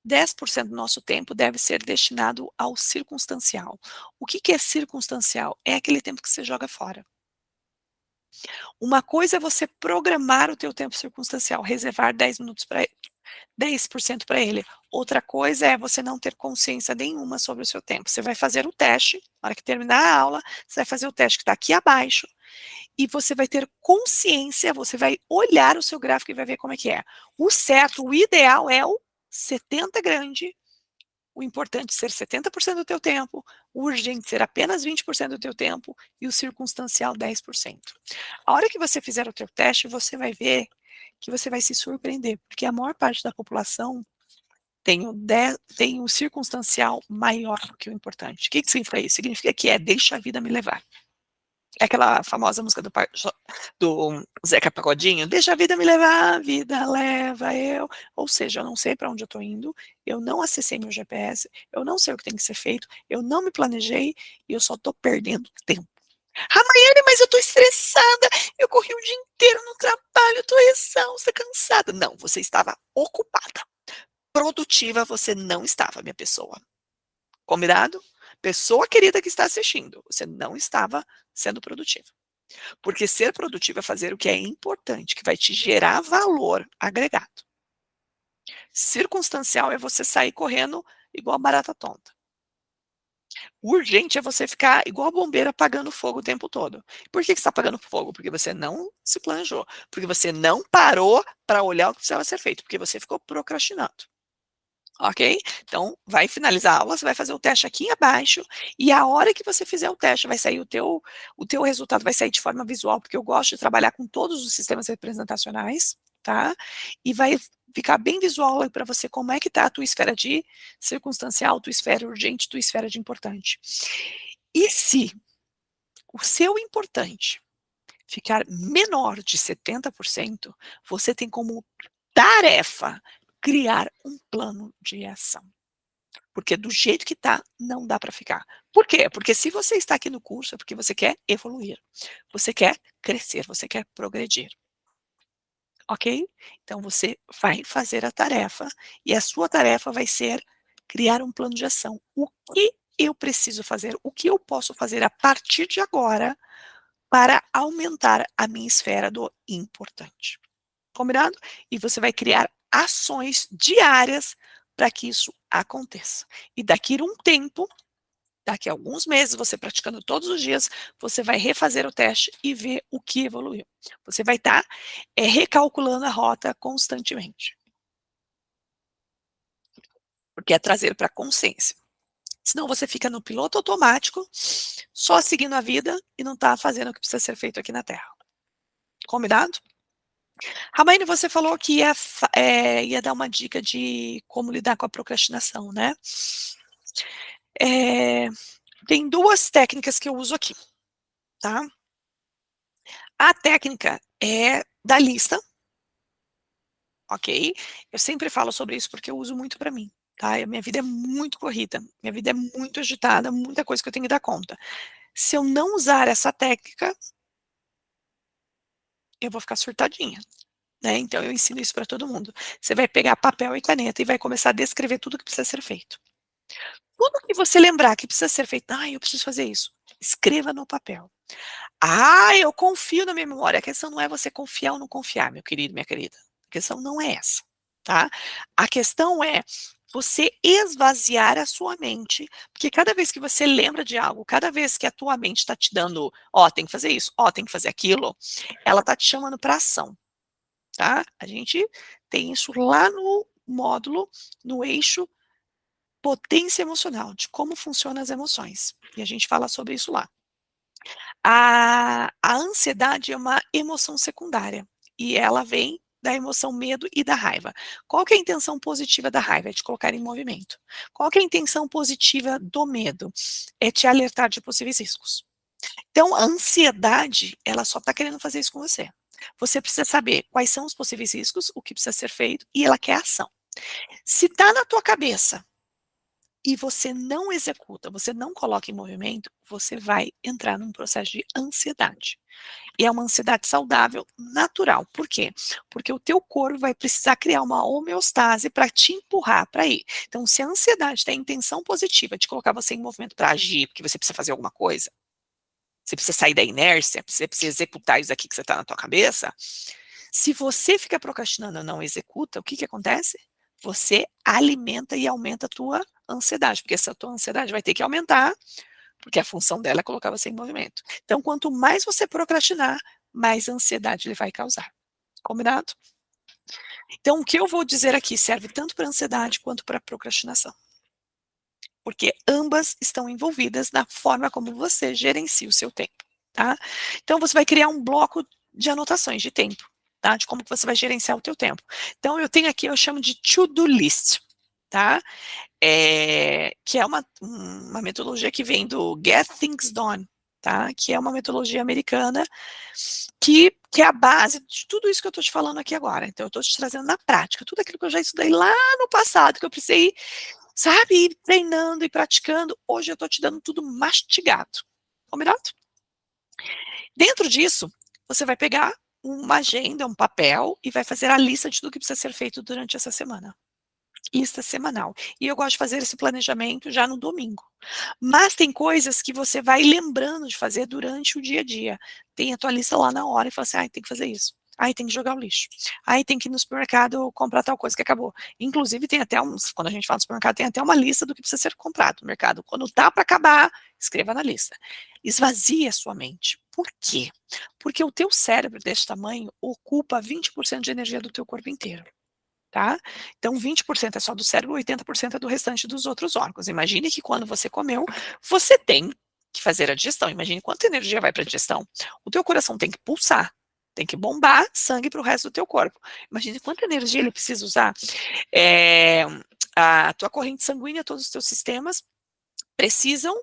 10% do nosso tempo deve ser destinado ao circunstancial. O que é circunstancial? É aquele tempo que você joga fora. Uma coisa é você programar o teu tempo circunstancial, reservar 10 minutos para 10% para ele. Outra coisa é você não ter consciência nenhuma sobre o seu tempo. Você vai fazer o teste, na hora que terminar a aula, você vai fazer o teste que está aqui abaixo, e você vai ter consciência, você vai olhar o seu gráfico e vai ver como é que é. O certo, o ideal é o 70 grande, o importante ser 70% do teu tempo, o urgente ser apenas 20% do teu tempo e o circunstancial 10%. A hora que você fizer o teu teste, você vai ver que você vai se surpreender, porque a maior parte da população tem o circunstancial maior do que o importante. O que significa isso? Significa que deixa a vida me levar. É aquela famosa música do Zeca Pagodinho, deixa a vida me levar, a vida leva eu. Ou seja, eu não sei para onde eu estou indo, eu não acessei meu GPS, eu não sei o que tem que ser feito, eu não me planejei e eu só estou perdendo tempo. Ah, Maiane, mas eu estou estressada, eu corri o dia inteiro no trabalho, estou exausta, cansada. Não, você estava ocupada. Produtiva você não estava, minha pessoa. Combinado? Pessoa querida que está assistindo, você não estava sendo produtiva. Porque ser produtivo é fazer o que é importante, que vai te gerar valor agregado. Circunstancial é você sair correndo igual barata tonta. O urgente é você ficar igual a bombeira apagando fogo o tempo todo. Por que você está apagando fogo? Porque você não se planejou. Porque você não parou para olhar o que precisava ser feito. Porque você ficou procrastinando. Ok? Então, vai finalizar a aula, você vai fazer o teste aqui abaixo, e a hora que você fizer o teste, vai sair o teu resultado, vai sair de forma visual, porque eu gosto de trabalhar com todos os sistemas representacionais, tá? E vai ficar bem visual para você como é que está a tua esfera de circunstancial, tua esfera urgente, tua esfera de importante. E se o seu importante ficar menor de 70%, você tem como tarefa criar um plano de ação. Porque do jeito que está, não dá para ficar. Por quê? Porque se você está aqui no curso, é porque você quer evoluir, você quer crescer, você quer progredir. Ok? Então você vai fazer a tarefa, e a sua tarefa vai ser criar um plano de ação. O que eu preciso fazer? O que eu posso fazer a partir de agora para aumentar a minha esfera do importante? Combinado? E você vai criar ações diárias para que isso aconteça. E daqui a um tempo, daqui a alguns meses, você praticando todos os dias, você vai refazer o teste e ver o que evoluiu. Você vai estar recalculando a rota constantemente, porque é trazer para a consciência. Senão você fica no piloto automático, só seguindo a vida e não está fazendo o que precisa ser feito aqui na Terra. Combinado? Ramaine, você falou que ia dar uma dica de como lidar com a procrastinação, né? É, tem duas técnicas que eu uso aqui, tá? A técnica é da lista, ok? Eu sempre falo sobre isso porque eu uso muito para mim, tá? A minha vida é muito corrida, minha vida é muito agitada, muita coisa que eu tenho que dar conta. Se eu não usar essa técnica, eu vou ficar surtadinha, né? Então eu ensino isso para todo mundo. Você vai pegar papel e caneta e vai começar a descrever tudo que precisa ser feito. Tudo que você lembrar que precisa ser feito, eu preciso fazer isso. Escreva no papel. Eu confio na minha memória. A questão não é você confiar ou não confiar, meu querido, minha querida. A questão não é essa, tá? A questão é você esvaziar a sua mente, porque cada vez que você lembra de algo, cada vez que a tua mente está te dando, tem que fazer isso, tem que fazer aquilo, ela está te chamando para ação, tá? A gente tem isso lá no módulo, no eixo potência emocional, de como funcionam as emoções. E a gente fala sobre isso lá. A ansiedade é uma emoção secundária e ela vem da emoção medo e da raiva. Qual que é a intenção positiva da raiva? É te colocar em movimento. Qual que é a intenção positiva do medo? É te alertar de possíveis riscos. Então, a ansiedade, ela só está querendo fazer isso com você. Você precisa saber quais são os possíveis riscos, o que precisa ser feito, e ela quer ação. Se está na tua cabeça e você não executa, você não coloca em movimento, você vai entrar num processo de ansiedade. E é uma ansiedade saudável, natural. Por quê? Porque o teu corpo vai precisar criar uma homeostase para te empurrar para ir. Então, se a ansiedade tem a intenção positiva de colocar você em movimento para agir, porque você precisa fazer alguma coisa, você precisa sair da inércia, você precisa executar isso aqui que você está na tua cabeça, se você fica procrastinando e não executa, o que acontece? Você alimenta e aumenta a tua ansiedade, porque essa tua ansiedade vai ter que aumentar, porque a função dela é colocar você em movimento. Então, quanto mais você procrastinar, mais ansiedade ele vai causar. Combinado? Então, o que eu vou dizer aqui serve tanto para ansiedade quanto para procrastinação. Porque ambas estão envolvidas na forma como você gerencia o seu tempo, tá? Então, você vai criar um bloco de anotações de tempo, tá? De como que você vai gerenciar o teu tempo. Então, eu tenho aqui, eu chamo de to-do list, tá? Que é uma metodologia que vem do Get Things Done, tá? Que é uma metodologia americana que é a base de tudo isso que eu estou te falando aqui agora. Então, eu estou te trazendo na prática, tudo aquilo que eu já estudei lá no passado, que eu precisei, sabe, ir treinando e praticando, hoje eu estou te dando tudo mastigado. Combinado? Dentro disso, você vai pegar uma agenda, um papel e vai fazer a lista de tudo que precisa ser feito durante essa semana. Lista semanal. E eu gosto de fazer esse planejamento já no domingo. Mas tem coisas que você vai lembrando de fazer durante o dia a dia. Tem a tua lista lá na hora e fala assim, tem que fazer isso. Tem que jogar o lixo. Tem que ir no supermercado comprar tal coisa que acabou. Inclusive, tem até quando a gente fala do supermercado, tem até uma lista do que precisa ser comprado no mercado. Quando tá para acabar, escreva na lista. Esvazie a sua mente. Por quê? Porque o teu cérebro desse tamanho ocupa 20% de energia do teu corpo inteiro. Tá? Então 20% é só do cérebro, 80% é do restante dos outros órgãos. Imagine que quando você comeu, você tem que fazer a digestão. Imagine quanta energia vai para a digestão. O teu coração tem que pulsar, tem que bombar sangue para o resto do teu corpo. Imagine quanta energia ele precisa usar. A tua corrente sanguínea, todos os teus sistemas precisam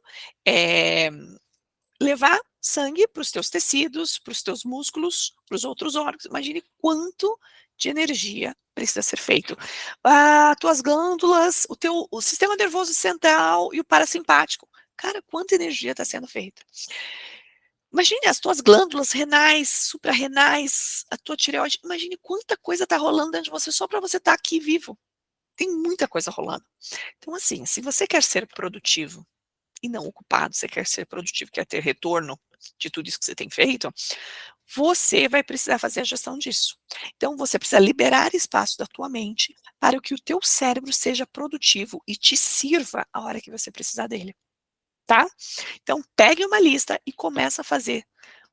levar sangue para os teus tecidos, para os teus músculos, para os outros órgãos. Imagine quanto de energia precisa ser feito. As tuas glândulas, o sistema nervoso central e o parasimpático. Cara, quanta energia está sendo feita. Imagine as tuas glândulas renais, suprarrenais, a tua tireoide. Imagine quanta coisa está rolando dentro de você só para você estar aqui vivo. Tem muita coisa rolando. Então, assim, se você quer ser produtivo e não ocupado, você quer ser produtivo, quer ter retorno de tudo isso que você tem feito, você vai precisar fazer a gestão disso. Então você precisa liberar espaço da tua mente para que o teu cérebro seja produtivo e te sirva a hora que você precisar dele, tá? Então pegue uma lista e começa a fazer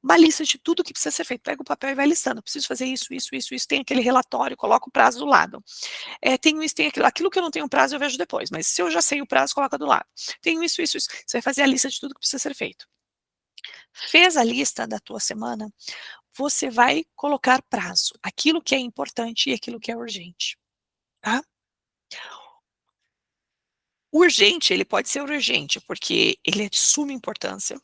uma lista de tudo que precisa ser feito. Pega o papel e vai listando. Preciso fazer isso, isso, isso, isso. Tem aquele relatório, coloca o prazo do lado. Tenho isso, tem aquilo. Aquilo que eu não tenho prazo eu vejo depois, mas se eu já sei o prazo, coloca do lado. Tenho isso, isso, isso. Você vai fazer a lista de tudo que precisa ser feito. Fez a lista da tua semana, você vai colocar prazo. Aquilo que é importante e aquilo que é urgente, tá? O urgente, ele pode ser urgente, porque ele é de suma importância,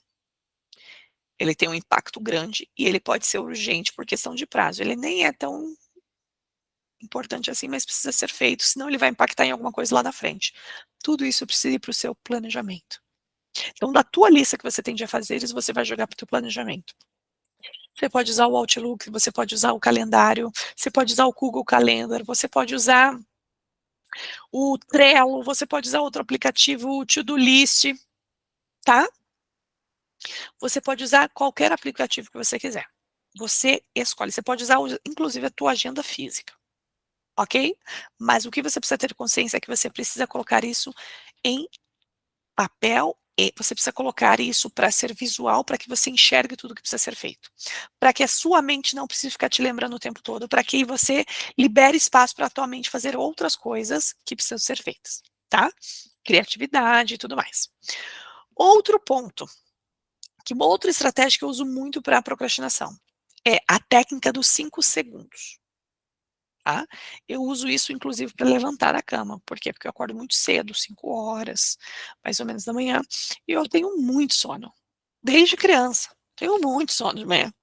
ele tem um impacto grande, e ele pode ser urgente por questão de prazo. Ele nem é tão importante assim, mas precisa ser feito, senão ele vai impactar em alguma coisa lá na frente. Tudo isso precisa ir para o seu planejamento. Então, da tua lista que você tem de afazeres, você vai jogar para o teu planejamento. Você pode usar o Outlook, você pode usar o calendário, você pode usar o Google Calendar, você pode usar o Trello, você pode usar outro aplicativo, o To-Do List, tá? Você pode usar qualquer aplicativo que você quiser. Você escolhe. Você pode usar, inclusive, a tua agenda física, ok? Mas o que você precisa ter consciência é que você precisa colocar isso em papel e você precisa colocar isso para ser visual, para que você enxergue tudo que precisa ser feito. Para que a sua mente não precise ficar te lembrando o tempo todo, para que você libere espaço para a tua mente fazer outras coisas que precisam ser feitas, tá? Criatividade e tudo mais. Outro ponto, que uma outra estratégia que eu uso muito para procrastinação, é a técnica dos 5 segundos. Tá? Eu uso isso, inclusive, para levantar da cama. Por quê? Porque eu acordo muito cedo, 5 horas, mais ou menos da manhã, e eu tenho muito sono, desde criança. Tenho muito sono de manhã.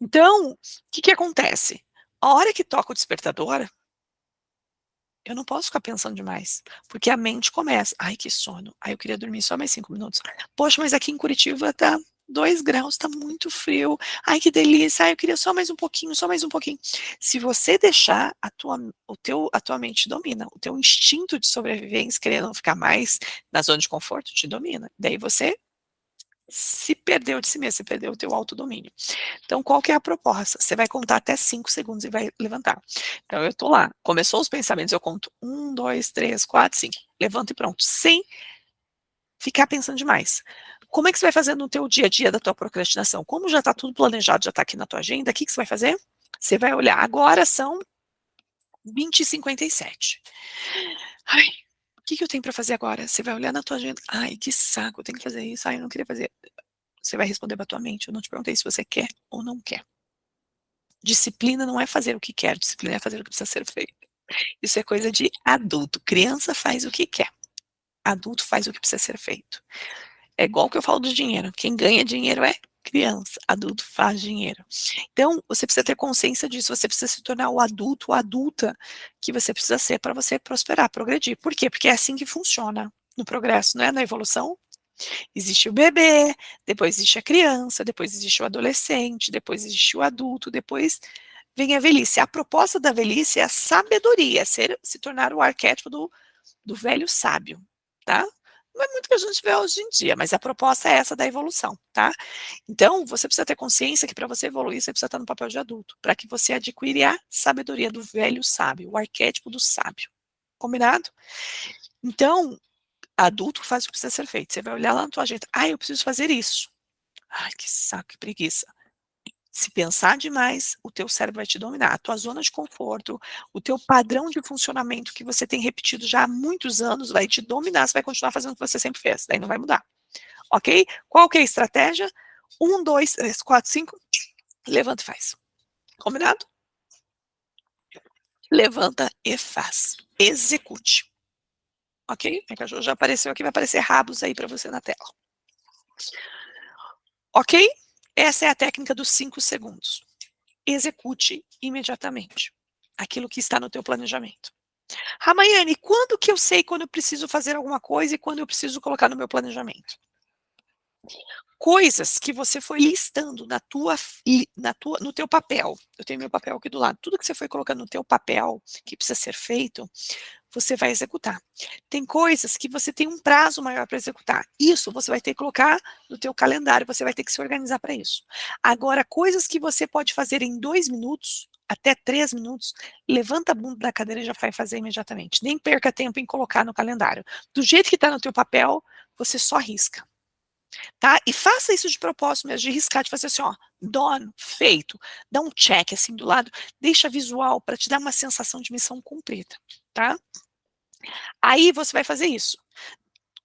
Então, o que que acontece? A hora que toca o despertador, eu não posso ficar pensando demais, porque a mente começa: "Ai, que sono. Ai, eu queria dormir só mais 5 minutos. Poxa, mas aqui em Curitiba tá 2 graus, tá muito frio. Ai, que delícia. Ai, eu queria só mais um pouquinho, só mais um pouquinho". Se você deixar a tua mente domina, o teu instinto de sobrevivência, querendo não ficar mais na zona de conforto, te domina. Daí você se perdeu de si mesmo, você perdeu o teu autodomínio. Então, qual que é a proposta? Você vai contar até 5 segundos e vai levantar. Então, eu tô lá, começou os pensamentos, eu conto 1, 2, 3, 4, 5. Levanto e pronto, sem ficar pensando demais. Como é que você vai fazer no teu dia a dia da tua procrastinação? Como já está tudo planejado, já está aqui na tua agenda, o que que você vai fazer? Você vai olhar, agora são 20h57. Ai, o que que eu tenho para fazer agora? Você vai olhar na tua agenda, ai, que saco, eu tenho que fazer isso, ai, eu não queria fazer. Você vai responder para tua mente, eu não te perguntei se você quer ou não quer. Disciplina não é fazer o que quer, disciplina é fazer o que precisa ser feito. Isso é coisa de adulto. Criança faz o que quer. Adulto faz o que precisa ser feito. É igual que eu falo do dinheiro. Quem ganha dinheiro é criança. Adulto faz dinheiro. Então, você precisa ter consciência disso. Você precisa se tornar o adulto ou adulta que você precisa ser para você prosperar, progredir. Por quê? Porque é assim que funciona no progresso, não é? Na evolução. Existe o bebê, depois existe a criança, depois existe o adolescente, depois existe o adulto, depois vem a velhice. A proposta da velhice é a sabedoria, se tornar o arquétipo do velho sábio, tá? Não é muito que a gente vê hoje em dia, mas a proposta é essa da evolução, tá? Então, você precisa ter consciência que para você evoluir, você precisa estar no papel de adulto, para que você adquira a sabedoria do velho sábio, o arquétipo do sábio. Combinado? Então, adulto faz o que precisa ser feito. Você vai olhar lá na tua agenda, eu preciso fazer isso. Ai, que saco, que preguiça. Se pensar demais, o teu cérebro vai te dominar. A tua zona de conforto, o teu padrão de funcionamento que você tem repetido já há muitos anos vai te dominar, você vai continuar fazendo o que você sempre fez, daí não vai mudar. Ok? Qual que é a estratégia? 1, 2, 3, 4, 5, levanta e faz. Combinado? Levanta e faz. Execute. Ok? A cachorro já apareceu aqui, vai aparecer rabos aí para você na tela. Ok? Essa é a técnica dos 5 segundos. Execute imediatamente aquilo que está no teu planejamento. Ramayane, quando que eu sei quando eu preciso fazer alguma coisa e quando eu preciso colocar no meu planejamento? Coisas que você foi listando no teu papel. Eu tenho meu papel aqui do lado. Tudo que você foi colocando no teu papel que precisa ser feito, você vai executar. Tem coisas que você tem um prazo maior para executar. Isso você vai ter que colocar no teu calendário, você vai ter que se organizar para isso. Agora, coisas que você pode fazer em 2 minutos, até 3 minutos, levanta a bunda da cadeira e já vai fazer imediatamente. Nem perca tempo em colocar no calendário. Do jeito que está no teu papel, você só risca. Tá? E faça isso de propósito mesmo, de riscar, de fazer assim, ó, done, feito. Dá um check assim do lado, deixa visual para te dar uma sensação de missão cumprida, tá? Aí você vai fazer isso.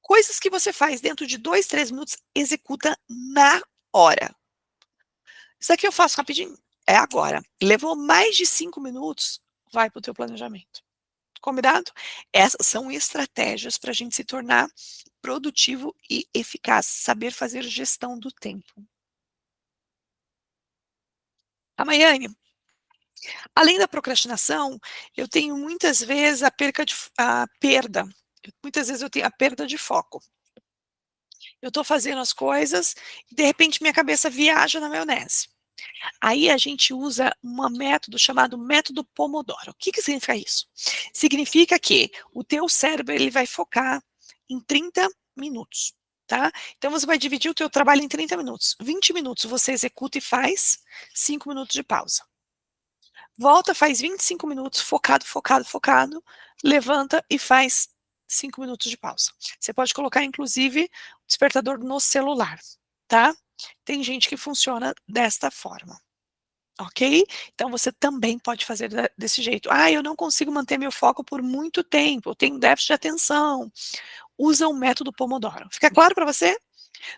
Coisas que você faz dentro de 2, 3 minutos, executa na hora. Isso aqui eu faço rapidinho, é agora. Levou mais de 5 minutos, vai para o teu planejamento. Combinado? Essas são estratégias para a gente se tornar produtivo e eficaz, saber fazer gestão do tempo. A Maiane, além da procrastinação, eu tenho muitas vezes a perda. Muitas vezes eu tenho a perda de foco. Eu estou fazendo as coisas e de repente minha cabeça viaja na maionese. Aí a gente usa um método chamado método Pomodoro. O que que significa isso? Significa que o teu cérebro ele vai focar em 30 minutos, tá? Então você vai dividir o teu trabalho em 30 minutos. 20 minutos você executa e faz, 5 minutos de pausa. Volta, faz 25 minutos, focado, focado, focado, levanta e faz 5 minutos de pausa. Você pode colocar, inclusive, o despertador no celular, tá? Tem gente que funciona desta forma, ok? Então você também pode fazer desse jeito. Ah, eu não consigo manter meu foco por muito tempo, eu tenho déficit de atenção. Usa o método Pomodoro. Fica claro para você?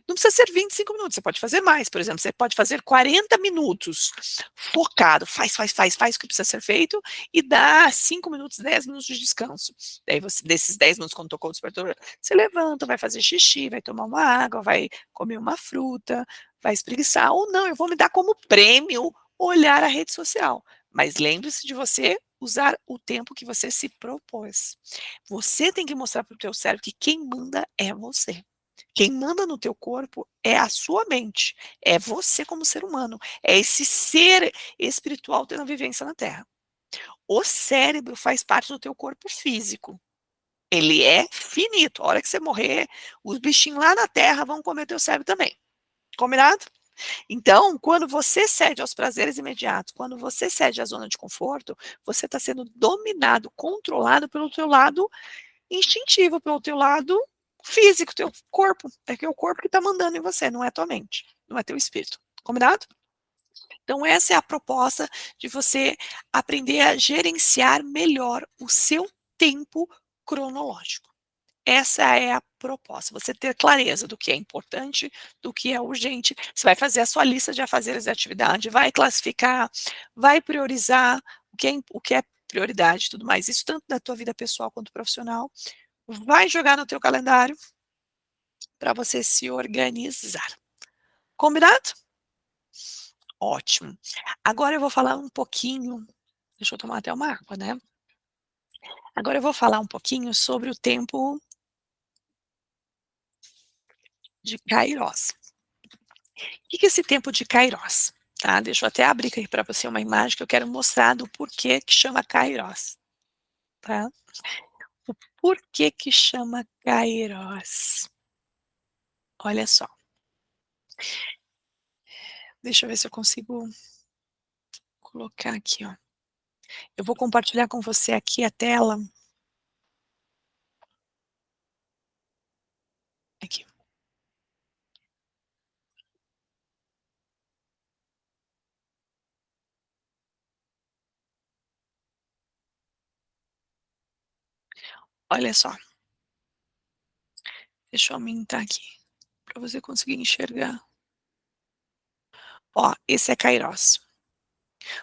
Não precisa ser 25 minutos, você pode fazer mais, por exemplo, você pode fazer 40 minutos focado, faz o que precisa ser feito e dá 5 minutos, 10 minutos de descanso. Daí você, desses 10 minutos, quando tocou o despertador, você levanta, vai fazer xixi, vai tomar uma água, vai comer uma fruta, vai espreguiçar, ou não, eu vou me dar como prêmio olhar a rede social. Mas lembre-se de você usar o tempo que você se propôs. Você tem que mostrar para o teu cérebro que quem manda é você. Quem manda no teu corpo é a sua mente, é você como ser humano, é esse ser espiritual tendo a vivência na Terra. O cérebro faz parte do teu corpo físico. Ele é finito. A hora que você morrer, os bichinhos lá na Terra vão comer teu cérebro também. Combinado? Então, quando você cede aos prazeres imediatos, quando você cede à zona de conforto, você está sendo dominado, controlado pelo teu lado instintivo, pelo teu lado físico, teu corpo. É que é o corpo que está mandando em você, não é tua mente, não é teu espírito. Combinado? Então, essa é a proposta de você aprender a gerenciar melhor o seu tempo cronológico. Essa é a proposta, você ter clareza do que é importante, do que é urgente. Você vai fazer a sua lista de afazeres de atividade, vai classificar, vai priorizar o que é prioridade e tudo mais. Isso tanto da tua vida pessoal quanto profissional. Vai jogar no teu calendário para você se organizar. Combinado? Ótimo. Agora eu vou falar um pouquinho, deixa eu tomar até uma água, né? Agora eu vou falar um pouquinho sobre o tempo de Kairos. O que é esse tempo de Kairos? Tá? Deixa eu até abrir aqui para você uma imagem que eu quero mostrar do porquê que chama Kairos. Tá? O porquê que chama Kairos. Olha só. Deixa eu ver se eu consigo colocar aqui, ó. Eu vou compartilhar com você aqui a tela. Aqui. Olha só. Deixa eu aumentar aqui para você conseguir enxergar. Ó, esse é Kairos.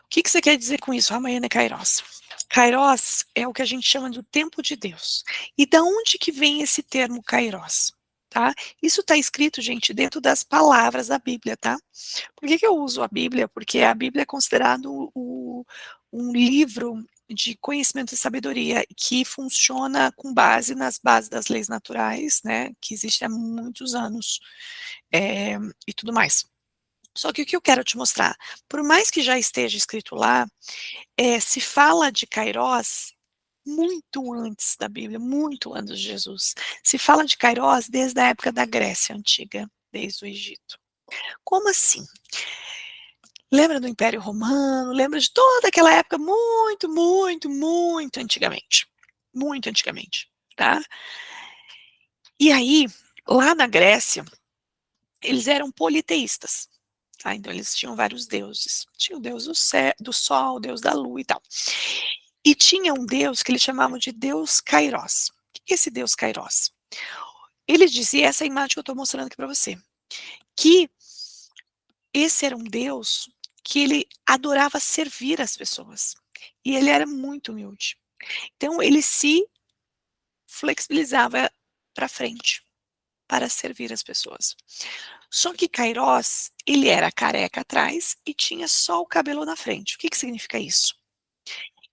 O que que você quer dizer com isso? Amanhã é Kairos. Kairos é o que a gente chama de tempo de Deus. E da onde que vem esse termo Kairos? Tá? Isso está escrito, gente, dentro das palavras da Bíblia, tá? Por que que eu uso a Bíblia? Porque a Bíblia é considerado um livro de conhecimento e sabedoria que funciona com base nas bases das leis naturais, né? Que existe há muitos anos e tudo mais. Só que o que eu quero te mostrar, por mais que já esteja escrito lá, se fala de Kairos muito antes da Bíblia, muito antes de Jesus. Se fala de Kairós desde a época da Grécia Antiga, desde o Egito. Como assim? Lembra do Império Romano, lembra de toda aquela época muito, muito, muito antigamente, tá. E aí, lá na Grécia, eles eram politeístas, tá, então eles tinham vários deuses. Tinha o deus do sol, o deus da lua e tal. E tinha um deus que eles chamavam de deus Kairós. O que é esse deus Kairós? Ele dizia, essa imagem que eu estou mostrando aqui para você, que esse era um deus que ele adorava servir as pessoas, e ele era muito humilde. Então ele se flexibilizava para frente, para servir as pessoas. Só que Kairós, ele era careca atrás e tinha só o cabelo na frente. O que significa isso?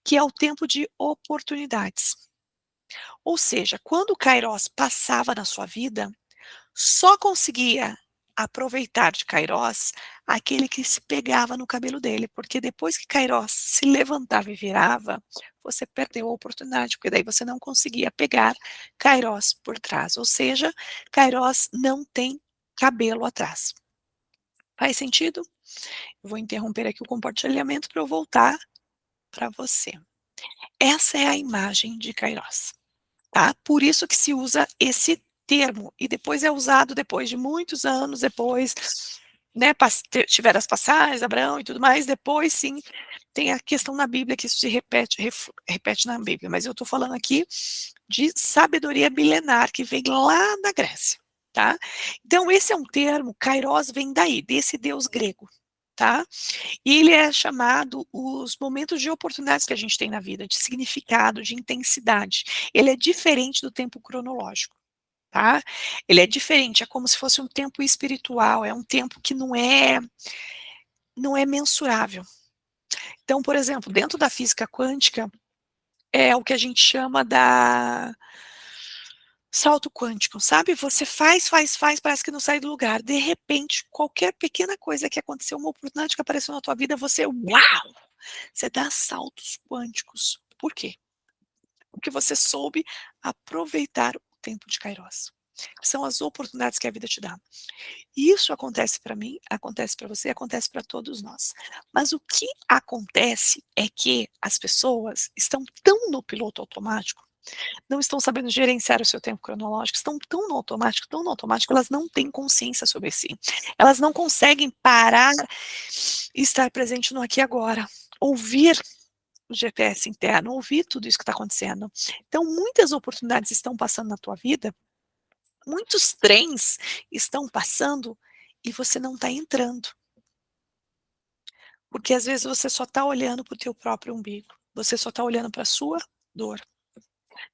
Que é o tempo de oportunidades. Ou seja, quando o Kairós passava na sua vida, só conseguia aproveitar de Kairós aquele que se pegava no cabelo dele, porque depois que Kairós se levantava e virava, você perdeu a oportunidade, porque daí você não conseguia pegar Kairós por trás, ou seja, Kairós não tem cabelo atrás. Faz sentido? Eu vou interromper aqui o compartilhamento para eu voltar para você. Essa é a imagem de Kairós. Tá? Por isso que se usa esse termo, e depois é usado depois de muitos anos depois, né, tiveram as passagens, Abraão e tudo mais, depois sim, tem a questão na Bíblia que isso se repete, repete na Bíblia, mas eu estou falando aqui de sabedoria milenar que vem lá da Grécia, tá? Então esse é um termo, Kairos vem daí, desse deus grego, tá? E ele é chamado os momentos de oportunidades que a gente tem na vida, de significado, de intensidade. Ele é diferente do tempo cronológico, tá? Ele é diferente, é como se fosse um tempo espiritual, é um tempo que não é mensurável. Então, por exemplo, dentro da física quântica, é o que a gente chama da salto quântico, sabe? Você faz, parece que não sai do lugar. De repente, qualquer pequena coisa que aconteceu, uma oportunidade que apareceu na tua vida, você, uau! Você dá saltos quânticos. Por quê? Porque você soube aproveitar o tempo de Kairos. São as oportunidades que a vida te dá. Isso acontece para mim, acontece para você, acontece para todos nós. Mas o que acontece é que as pessoas estão tão no piloto automático, não estão sabendo gerenciar o seu tempo cronológico, estão tão no automático, elas não têm consciência sobre si. Elas não conseguem parar e estar presente no aqui e agora. Ouvir o GPS interno, ouvir tudo isso que está acontecendo. Então, muitas oportunidades estão passando na tua vida, muitos trens estão passando e você não está entrando. Porque às vezes você só está olhando para o teu próprio umbigo, você só está olhando para a sua dor.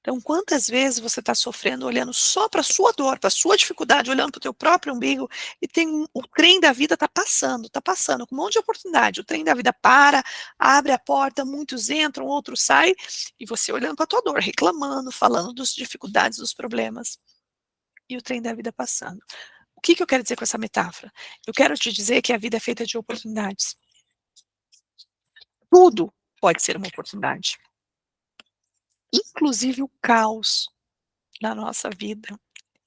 Então, quantas vezes você está sofrendo olhando só para a sua dor, para a sua dificuldade, olhando para o teu próprio umbigo, e o trem da vida está passando com um monte de oportunidade. O trem da vida para, abre a porta, muitos entram, outros saem, e você olhando para a tua dor, reclamando, falando das dificuldades, dos problemas, e o trem da vida passando. O que eu quero dizer com essa metáfora? Eu quero te dizer que a vida é feita de oportunidades. Tudo pode ser uma oportunidade, inclusive o caos na nossa vida.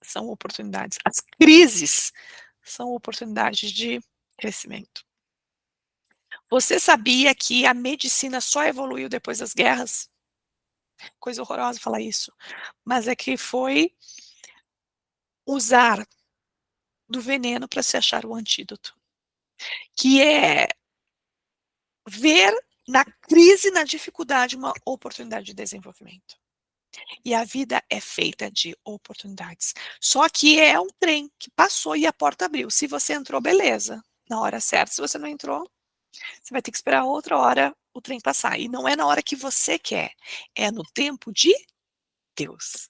São oportunidades. As crises são oportunidades de crescimento. Você sabia que a medicina só evoluiu depois das guerras? Coisa horrorosa falar isso, mas é que foi usar do veneno para se achar o antídoto, que é ver na crise, na dificuldade, uma oportunidade de desenvolvimento. E a vida é feita de oportunidades. Só que é um trem que passou e a porta abriu. Se você entrou, beleza, na hora certa. Se você não entrou, você vai ter que esperar outra hora o trem passar. E não é na hora que você quer, é no tempo de Deus.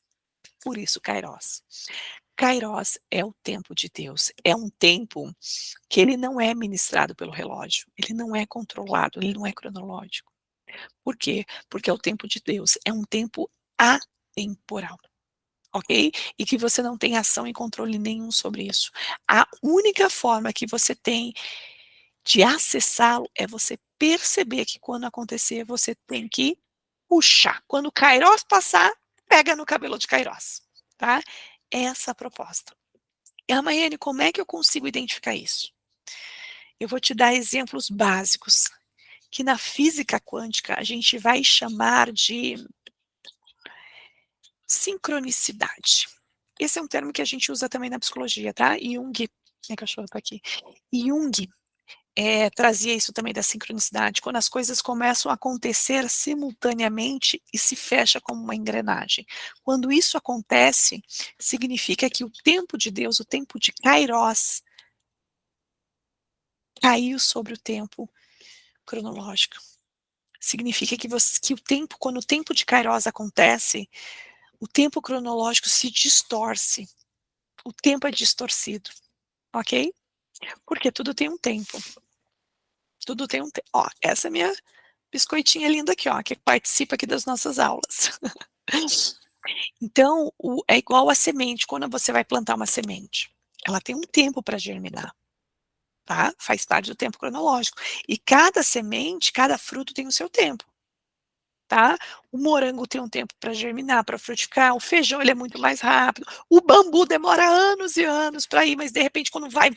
Por isso, Kairos. Kairos é o tempo de Deus. É um tempo que ele não é ministrado pelo relógio, ele não é controlado, ele não é cronológico. Por quê? Porque é o tempo de Deus, é um tempo atemporal. Ok? E que você não tem ação e controle nenhum sobre isso. A única forma que você tem de acessá-lo é você perceber que quando acontecer você tem que puxa, quando o Kairos passar, pega no cabelo de Kairos, tá? Essa a proposta. E, Maiane, como é que eu consigo identificar isso? Eu vou te dar exemplos básicos, que na física quântica a gente vai chamar de sincronicidade. Esse é um termo que a gente usa também na psicologia, tá? Jung, minha cachorra tá aqui. Jung trazia isso também da sincronicidade, quando as coisas começam a acontecer simultaneamente e se fecha como uma engrenagem. Quando isso acontece, significa que o tempo de Deus, o tempo de Kairos, caiu sobre o tempo cronológico. Significa que o tempo, quando o tempo de Kairos acontece, o tempo cronológico se distorce. O tempo é distorcido, ok? Porque tudo tem um tempo. Tudo tem um tempo. Ó, essa é minha biscoitinha linda aqui, ó, que participa aqui das nossas aulas. Então, é igual a semente, quando você vai plantar uma semente. Ela tem um tempo para germinar, tá? Faz parte do tempo cronológico. E cada semente, cada fruto tem o seu tempo. Tá? O morango tem um tempo para germinar, para frutificar, o feijão ele é muito mais rápido, o bambu demora anos e anos para ir, mas de repente quando vai,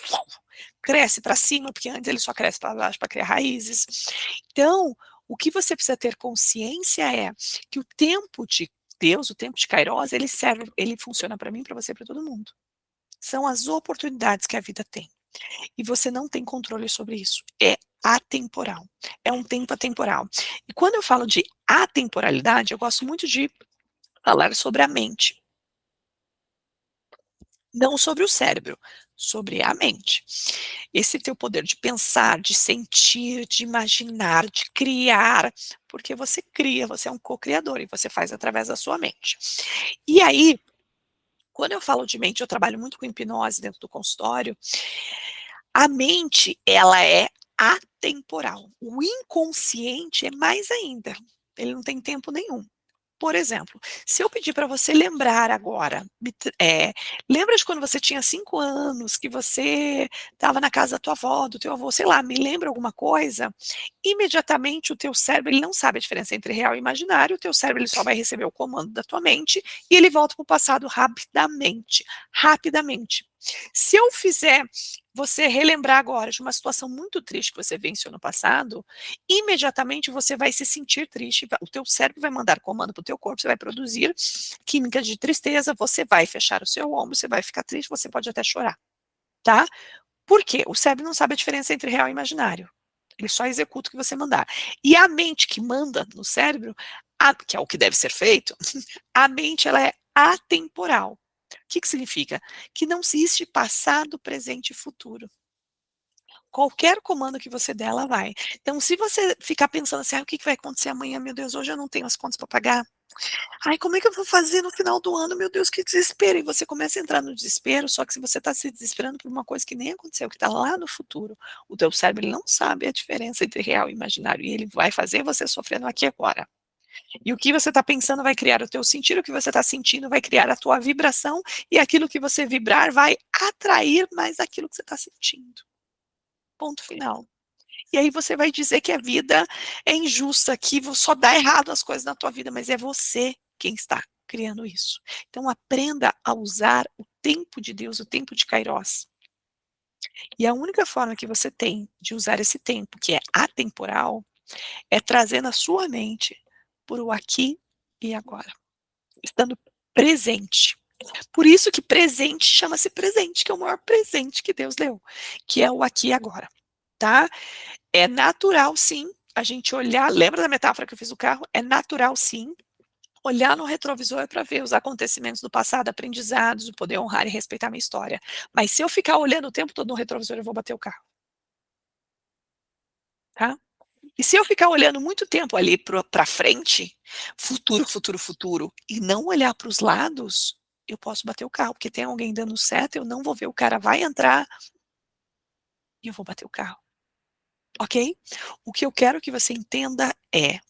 cresce para cima, porque antes ele só cresce para baixo para criar raízes. Então, o que você precisa ter consciência é que o tempo de Deus, o tempo de Kairos, ele serve, ele funciona para mim, para você, para todo mundo. São as oportunidades que a vida tem. E você não tem controle sobre isso. É atemporal. É um tempo atemporal. E quando eu falo de atemporalidade, eu gosto muito de falar sobre a mente. Não sobre o cérebro, sobre a mente. Esse teu poder de pensar, de sentir, de imaginar, de criar, porque você cria, você é um co-criador e você faz através da sua mente. E aí, quando eu falo de mente, eu trabalho muito com hipnose dentro do consultório. A mente, ela é atemporal. O inconsciente é mais ainda. Ele não tem tempo nenhum. Por exemplo, se eu pedir para você lembrar agora, lembra de quando você tinha 5 anos, que você estava na casa da tua avó, do teu avô, sei lá, me lembra alguma coisa? Imediatamente o teu cérebro, ele não sabe a diferença entre real e imaginário, o teu cérebro ele só vai receber o comando da tua mente e ele volta para o passado rapidamente, rapidamente. Se eu fizer você relembrar agora de uma situação muito triste que você venceu no passado, imediatamente você vai se sentir triste, o teu cérebro vai mandar comando para o teu corpo, você vai produzir química de tristeza, você vai fechar o seu ombro, você vai ficar triste, você pode até chorar, tá? Por quê? O cérebro não sabe a diferença entre real e imaginário. Ele só executa o que você mandar. E a mente que manda no cérebro, que é o que deve ser feito, a mente ela é atemporal. O que significa? Que não existe passado, presente e futuro. Qualquer comando que você der, ela vai. Então, se você ficar pensando assim, o que vai acontecer amanhã? Meu Deus, hoje eu não tenho as contas para pagar. Ai, como é que eu vou fazer no final do ano? Meu Deus, que desespero. E você começa a entrar no desespero, só que se você está se desesperando por uma coisa que nem aconteceu, que está lá no futuro, o teu cérebro ele não sabe a diferença entre real e imaginário, e ele vai fazer você sofrer no aqui e agora. E o que você está pensando vai criar o teu sentir, o que você está sentindo vai criar a tua vibração, e aquilo que você vibrar vai atrair mais aquilo que você está sentindo. Ponto final. E aí você vai dizer que a vida é injusta, que só dá errado as coisas na tua vida, mas é você quem está criando isso. Então aprenda a usar o tempo de Deus, o tempo de Kairos. E a única forma que você tem de usar esse tempo, que é atemporal, é trazer na sua mente por o aqui e agora, estando presente. Por isso que presente chama-se presente, que é o maior presente que Deus deu, que é o aqui e agora, tá? É natural, sim, a gente olhar, lembra da metáfora que eu fiz do carro? É natural, sim, olhar no retrovisor para ver os acontecimentos do passado, aprendizados, o poder honrar e respeitar a minha história. Mas se eu ficar olhando o tempo todo no retrovisor, eu vou bater o carro, tá? E se eu ficar olhando muito tempo ali para frente, futuro, futuro, futuro, e não olhar para os lados, eu posso bater o carro, porque tem alguém dando seta, eu não vou ver, o cara vai entrar e eu vou bater o carro, ok? O que eu quero que você entenda é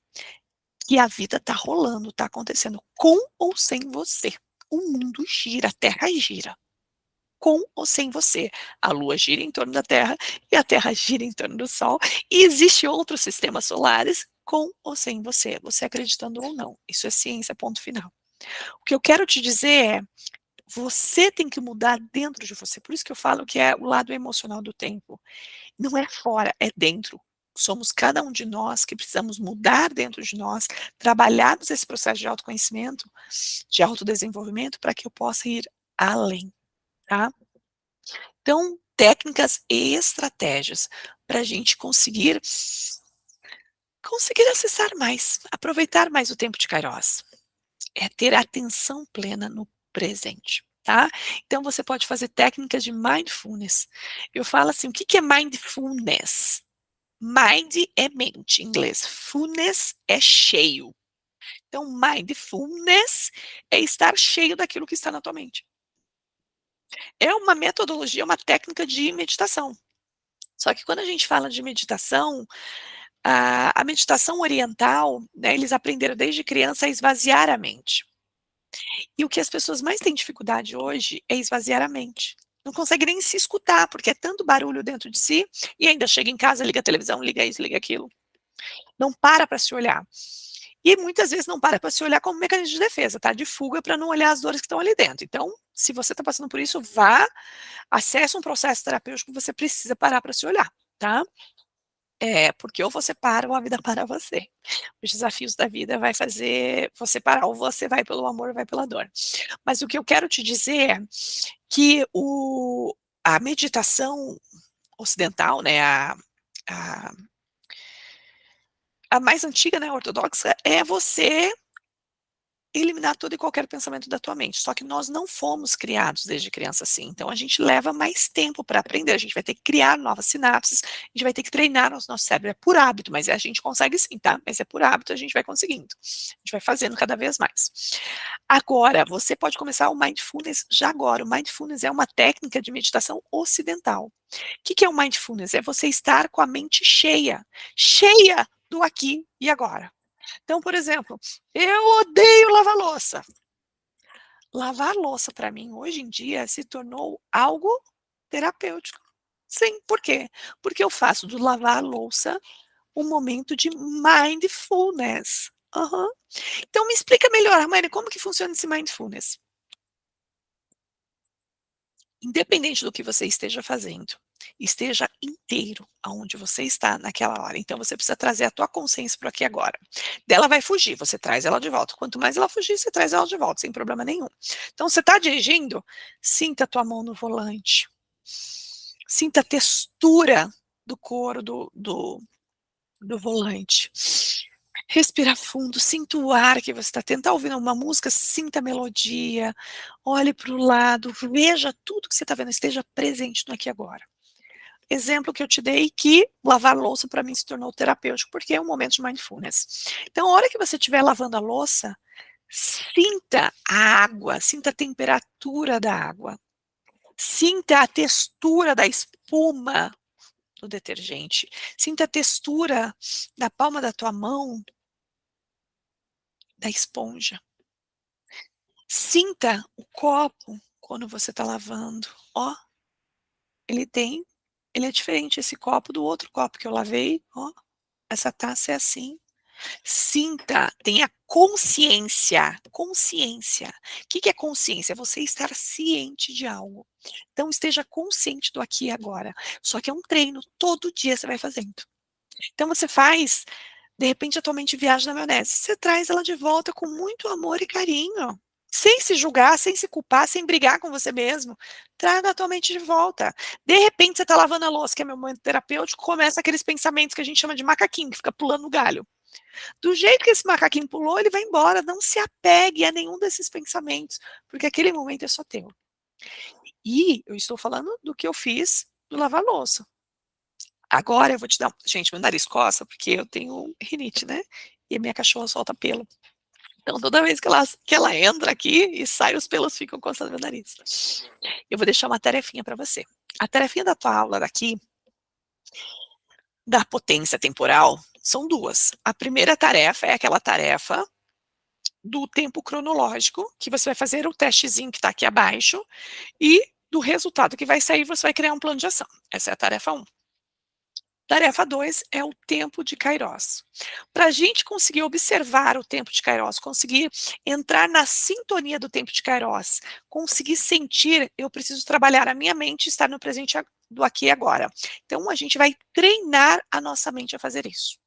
que a vida está rolando, está acontecendo com ou sem você. O mundo gira, a Terra gira, com ou sem você. A Lua gira em torno da Terra e a Terra gira em torno do Sol. E existem outros sistemas solares com ou sem você, você acreditando ou não. Isso é ciência, ponto final. O que eu quero te dizer é, você tem que mudar dentro de você, por isso que eu falo que é o lado emocional do tempo. Não é fora, é dentro. Somos cada um de nós que precisamos mudar dentro de nós, trabalharmos esse processo de autoconhecimento, de autodesenvolvimento, para que eu possa ir além, tá? Então, técnicas e estratégias para a gente conseguir acessar mais, aproveitar mais o tempo de Kairos. É ter atenção plena no presente, tá? Então você pode fazer técnicas de mindfulness. Eu falo assim, o que que é mindfulness? Mind é mente em inglês, fullness é cheio. Então mindfulness é estar cheio daquilo que está na tua mente. É uma metodologia, uma técnica de meditação. Só que quando a gente fala de meditação, a meditação oriental, né, eles aprenderam desde criança a esvaziar a mente. E o que as pessoas mais têm dificuldade hoje é esvaziar a mente. Não consegue nem se escutar, porque é tanto barulho dentro de si, e ainda chega em casa, liga a televisão, liga isso, liga aquilo. Não para se olhar. E muitas vezes não para se olhar como mecanismo de defesa, tá? De fuga para não olhar as dores que estão ali dentro. Então, se você está passando por isso, vá, acesse um processo terapêutico que você precisa parar para se olhar, tá? É, porque ou você para ou a vida para você. Os desafios da vida vai fazer você parar, ou você vai pelo amor ou vai pela dor. Mas o que eu quero te dizer é que a meditação ocidental, né, a, a mais antiga, né, ortodoxa, é você eliminar todo e qualquer pensamento da tua mente. Só que nós não fomos criados desde criança assim. Então a gente leva mais tempo para aprender. A gente vai ter que criar novas sinapses, a gente vai ter que treinar o nosso cérebro. É por hábito, mas a gente consegue sim, tá? Mas é por hábito, a gente vai conseguindo. A gente vai fazendo cada vez mais. Agora, você pode começar o mindfulness já agora. O mindfulness é uma técnica de meditação ocidental. O que que é o mindfulness? É você estar com a mente cheia, cheia do aqui e agora. Então, por exemplo, eu odeio lavar louça. Lavar louça para mim hoje em dia se tornou algo terapêutico. Sim, por quê? Porque eu faço do lavar louça um momento de mindfulness. Aham. Então me explica melhor, Hermione, como que funciona esse mindfulness? Independente do que você esteja fazendo, esteja inteiro aonde você está naquela hora. Então você precisa trazer a tua consciência para aqui e agora. Dela vai fugir, você traz ela de volta. Quanto mais ela fugir, você traz ela de volta, sem problema nenhum. Então você está dirigindo, sinta a tua mão no volante. Sinta a textura do couro do volante. Respira fundo, sinta o ar que você está tendo. Tá ouvindo uma música, sinta a melodia, olhe para o lado, veja tudo que você está vendo, esteja presente no aqui e agora. Exemplo que eu te dei que lavar louça para mim se tornou terapêutico, porque é um momento de mindfulness. Então, a hora que você estiver lavando a louça, sinta a água, sinta a temperatura da água, sinta a textura da espuma do detergente, sinta a textura da palma da tua mão, da esponja. Sinta o copo quando você está lavando. Ó, ele tem, ele é diferente esse copo do outro copo que eu lavei. Ó, essa taça é assim. Sinta, tenha consciência. Consciência. O que que é consciência? É você estar ciente de algo. Então esteja consciente do aqui e agora. Só que é um treino, todo dia você vai fazendo. Então você faz, de repente a tua mente viaja na maionese. Você traz ela de volta com muito amor e carinho. Sem se julgar, sem se culpar, sem brigar com você mesmo. Traga a tua mente de volta. De repente, você está lavando a louça, que é meu momento terapêutico, começa aqueles pensamentos que a gente chama de macaquinho, que fica pulando no galho. Do jeito que esse macaquinho pulou, ele vai embora. Não se apegue a nenhum desses pensamentos, porque aquele momento é só teu. E eu estou falando do que eu fiz do lavar louça. Agora eu vou te dar. Gente, meu nariz coça, porque eu tenho rinite, né? E a minha cachorra solta pelo. Então, toda vez que ela entra aqui e sai, os pelos ficam coçando meu nariz. Eu vou deixar uma tarefinha para você. A tarefinha da tua aula daqui, da potência temporal, são duas. A primeira tarefa é aquela tarefa do tempo cronológico, que você vai fazer o testezinho que está aqui abaixo, e do resultado que vai sair, você vai criar um plano de ação. Essa é a tarefa 1. Tarefa 2 é o tempo de Kairos. Para a gente conseguir observar o tempo de Kairos, conseguir entrar na sintonia do tempo de Kairos, conseguir sentir, eu preciso trabalhar a minha mente e estar no presente do aqui e agora. Então, a gente vai treinar a nossa mente a fazer isso.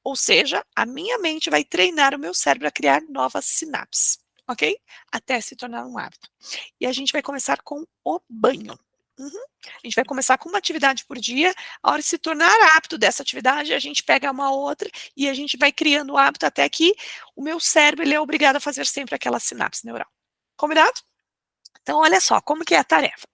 Ou seja, a minha mente vai treinar o meu cérebro a criar novas sinapses, ok? Até se tornar um hábito. E a gente vai começar com o banho. Uhum. A gente vai começar com uma atividade por dia, a hora de se tornar hábito dessa atividade, a gente pega uma outra e a gente vai criando o hábito até que o meu cérebro ele é obrigado a fazer sempre aquela sinapse neural. Combinado? Então, olha só, como que é a tarefa.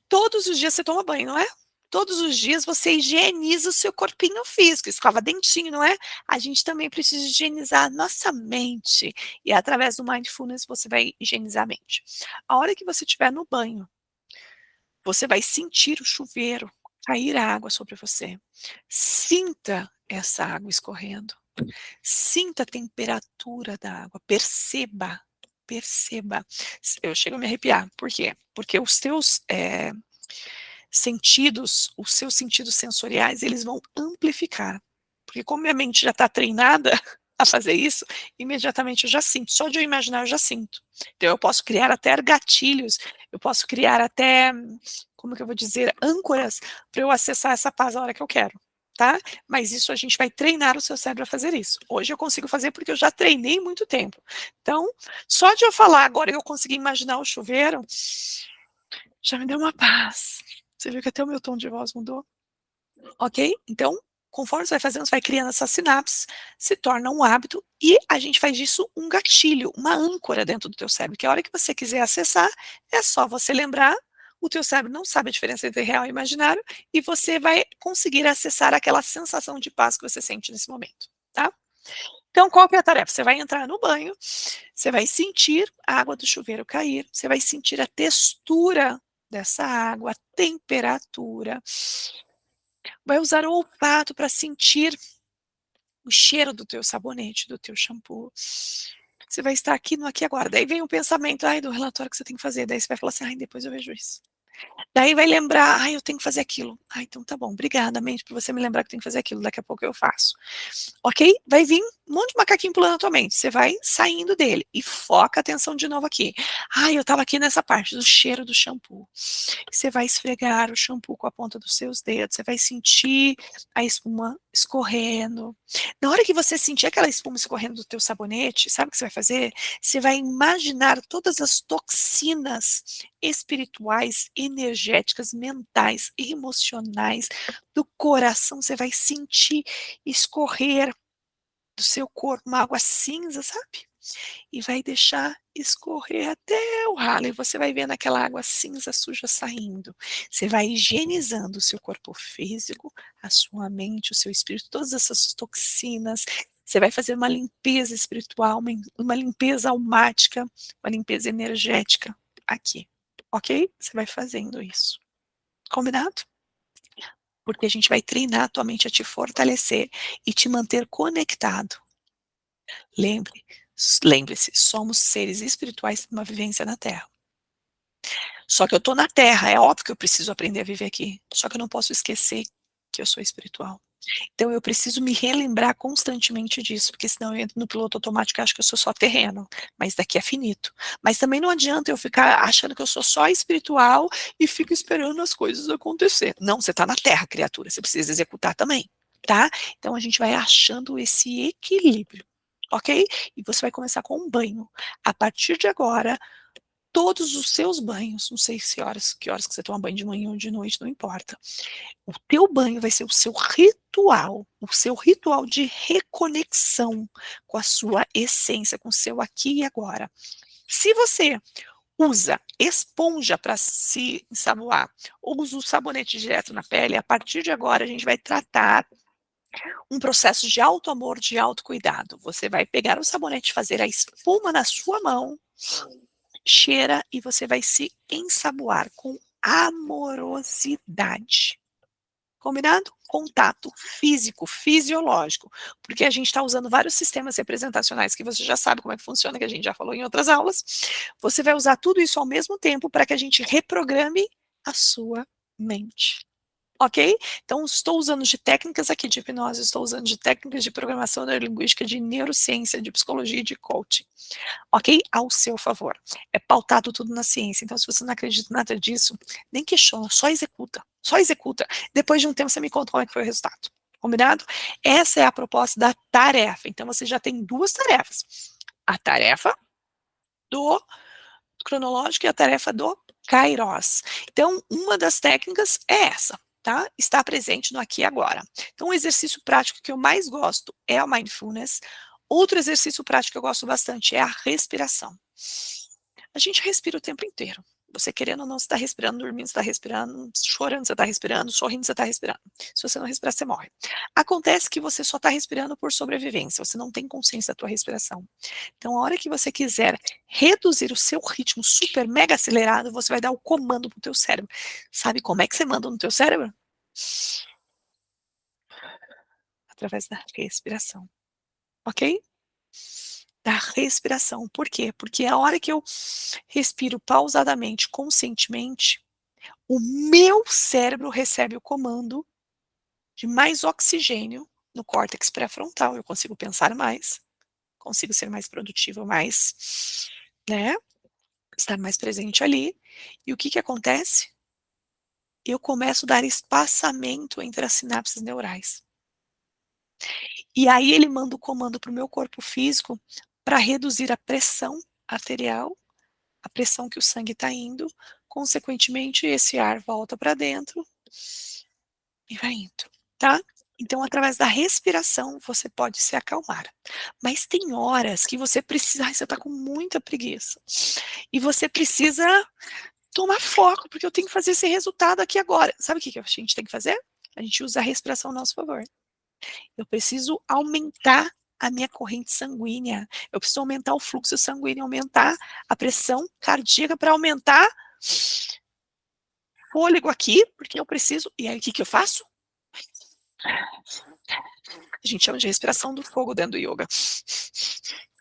Todos os dias você toma banho, não é? Todos os dias você higieniza o seu corpinho físico, escova dentinho, não é? A gente também precisa higienizar a nossa mente. E através do mindfulness você vai higienizar a mente. A hora que você estiver no banho, você vai sentir o chuveiro, cair a água sobre você. Sinta essa água escorrendo. Sinta a temperatura da água. Perceba. Perceba. Eu chego a me arrepiar. Por quê? Porque os teus sentidos, os seus sentidos sensoriais, eles vão amplificar. Porque como minha mente já está treinada a fazer isso, imediatamente eu já sinto. Só de eu imaginar eu já sinto. Então eu posso criar até gatilhos, eu posso criar até, como que eu vou dizer, âncoras para eu acessar essa paz a hora que eu quero. Tá? Mas isso a gente vai treinar o seu cérebro a fazer isso. Hoje eu consigo fazer porque eu já treinei muito tempo. Então, só de eu falar agora eu consegui imaginar o chuveiro, já me deu uma paz. Você viu que até o meu tom de voz mudou? Ok? Então, conforme você vai fazendo, você vai criando essa sinapse, se torna um hábito e a gente faz disso um gatilho, uma âncora dentro do teu cérebro, que a hora que você quiser acessar, é só você lembrar, o teu cérebro não sabe a diferença entre real e imaginário e você vai conseguir acessar aquela sensação de paz que você sente nesse momento, tá? Então, qual que é a tarefa? Você vai entrar no banho, você vai sentir a água do chuveiro cair, você vai sentir a textura dessa água, a temperatura, vai usar o olfato para sentir o cheiro do teu sabonete, do teu shampoo. Você vai estar aqui no aqui e agora. Daí vem o pensamento, ai, do relatório que você tem que fazer. Daí você vai falar assim, ai, depois eu vejo isso. Daí vai lembrar, ai, eu tenho que fazer aquilo. Ah, então tá bom, obrigada, mente, por você me lembrar que eu tenho que fazer aquilo. Daqui a pouco eu faço. Ok? Vai vir um monte de macaquinho pulando na tua mente. Você vai saindo dele e foca a atenção de novo aqui. Ah, eu estava aqui nessa parte do cheiro do shampoo. Você vai esfregar o shampoo com a ponta dos seus dedos. Você vai sentir a espuma escorrendo. Na hora que você sentir aquela espuma escorrendo do teu sabonete, sabe o que você vai fazer? Você vai imaginar todas as toxinas espirituais, energéticas, mentais, emocionais, do coração. Você vai sentir escorrer do seu corpo uma água cinza, sabe? E vai deixar escorrer até o ralo, e você vai vendo aquela água cinza suja saindo. Você vai higienizando o seu corpo físico, a sua mente, o seu espírito, todas essas toxinas. Você vai fazer uma limpeza espiritual, uma limpeza almática, uma limpeza energética aqui, ok? Você vai fazendo isso. Combinado? Porque a gente vai treinar a tua mente a te fortalecer e te manter conectado. Lembre, lembre-se, somos seres espirituais numa vivência na Terra. Só que eu estou na Terra, é óbvio que eu preciso aprender a viver aqui. Só que eu não posso esquecer que eu sou espiritual. Então eu preciso me relembrar constantemente disso, porque senão eu entro no piloto automático e acho que eu sou só terreno, mas daqui é finito. Mas também não adianta eu ficar achando que eu sou só espiritual e fico esperando as coisas acontecer. Não, você está na Terra, criatura, você precisa executar também, tá? Então a gente vai achando esse equilíbrio, ok? E você vai começar com um banho. A partir de agora, todos os seus banhos, não sei que horas que você toma banho de manhã ou de noite, não importa. O teu banho vai ser o seu ritual de reconexão com a sua essência, com o seu aqui e agora. Se você usa esponja para se ensaboar, ou usa o sabonete direto na pele, a partir de agora a gente vai tratar um processo de auto-amor, de autocuidado. Você vai pegar o sabonete, fazer a espuma na sua mão, cheira e você vai se ensaboar com amorosidade. Combinado? Contato físico, fisiológico, porque a gente está usando vários sistemas representacionais que você já sabe como é que funciona, que a gente já falou em outras aulas. Você vai usar tudo isso ao mesmo tempo para que a gente reprograme a sua mente. ok? Então estou usando de técnicas aqui de hipnose, estou usando de técnicas de programação neurolinguística, de neurociência, de psicologia e de coaching, ok? Ao seu favor. É pautado tudo na ciência, então se você não acredita em nada disso, nem questiona, só executa, só executa. Depois de um tempo você me conta como é que foi o resultado, combinado? Essa é a proposta da tarefa, então você já tem 2 tarefas, a tarefa do cronológico e a tarefa do Kairos. Então, uma das técnicas é essa, tá? Estar presente no aqui e agora. Então, o exercício prático que eu mais gosto é o mindfulness. Outro exercício prático que eu gosto bastante é a respiração. A gente respira o tempo inteiro. Você querendo ou não, você está respirando, dormindo, você está respirando, chorando, você está respirando, sorrindo, você está respirando. Se você não respirar, você morre. Acontece que você só está respirando por sobrevivência, você não tem consciência da tua respiração. Então, a hora que você quiser reduzir o seu ritmo super mega acelerado, você vai dar o comando para o teu cérebro. Sabe como é que você manda no teu cérebro? Através da respiração, ok? Da respiração. Por quê? Porque a hora que eu respiro pausadamente, conscientemente, o meu cérebro recebe o comando de mais oxigênio no córtex pré-frontal. Eu consigo pensar mais, consigo ser mais produtivo, mais, né? Estar mais presente ali. E o que que acontece? Eu começo a dar espaçamento entre as sinapses neurais. E aí ele manda o comando para o meu corpo físico para reduzir a pressão arterial, a pressão que o sangue está indo, consequentemente esse ar volta para dentro e vai indo, tá? Então, através da respiração, você pode se acalmar. Mas tem horas que você precisa, ai, você está com muita preguiça. E você precisa tomar foco, porque eu tenho que fazer esse resultado aqui agora. Sabe o que a gente tem que fazer? A gente usa a respiração a nosso favor. Eu preciso aumentar a minha corrente sanguínea. Eu preciso aumentar o fluxo sanguíneo, aumentar a pressão cardíaca para aumentar fôlego aqui, porque eu preciso. E aí o que que eu faço? A gente chama de respiração do fogo dentro do yoga.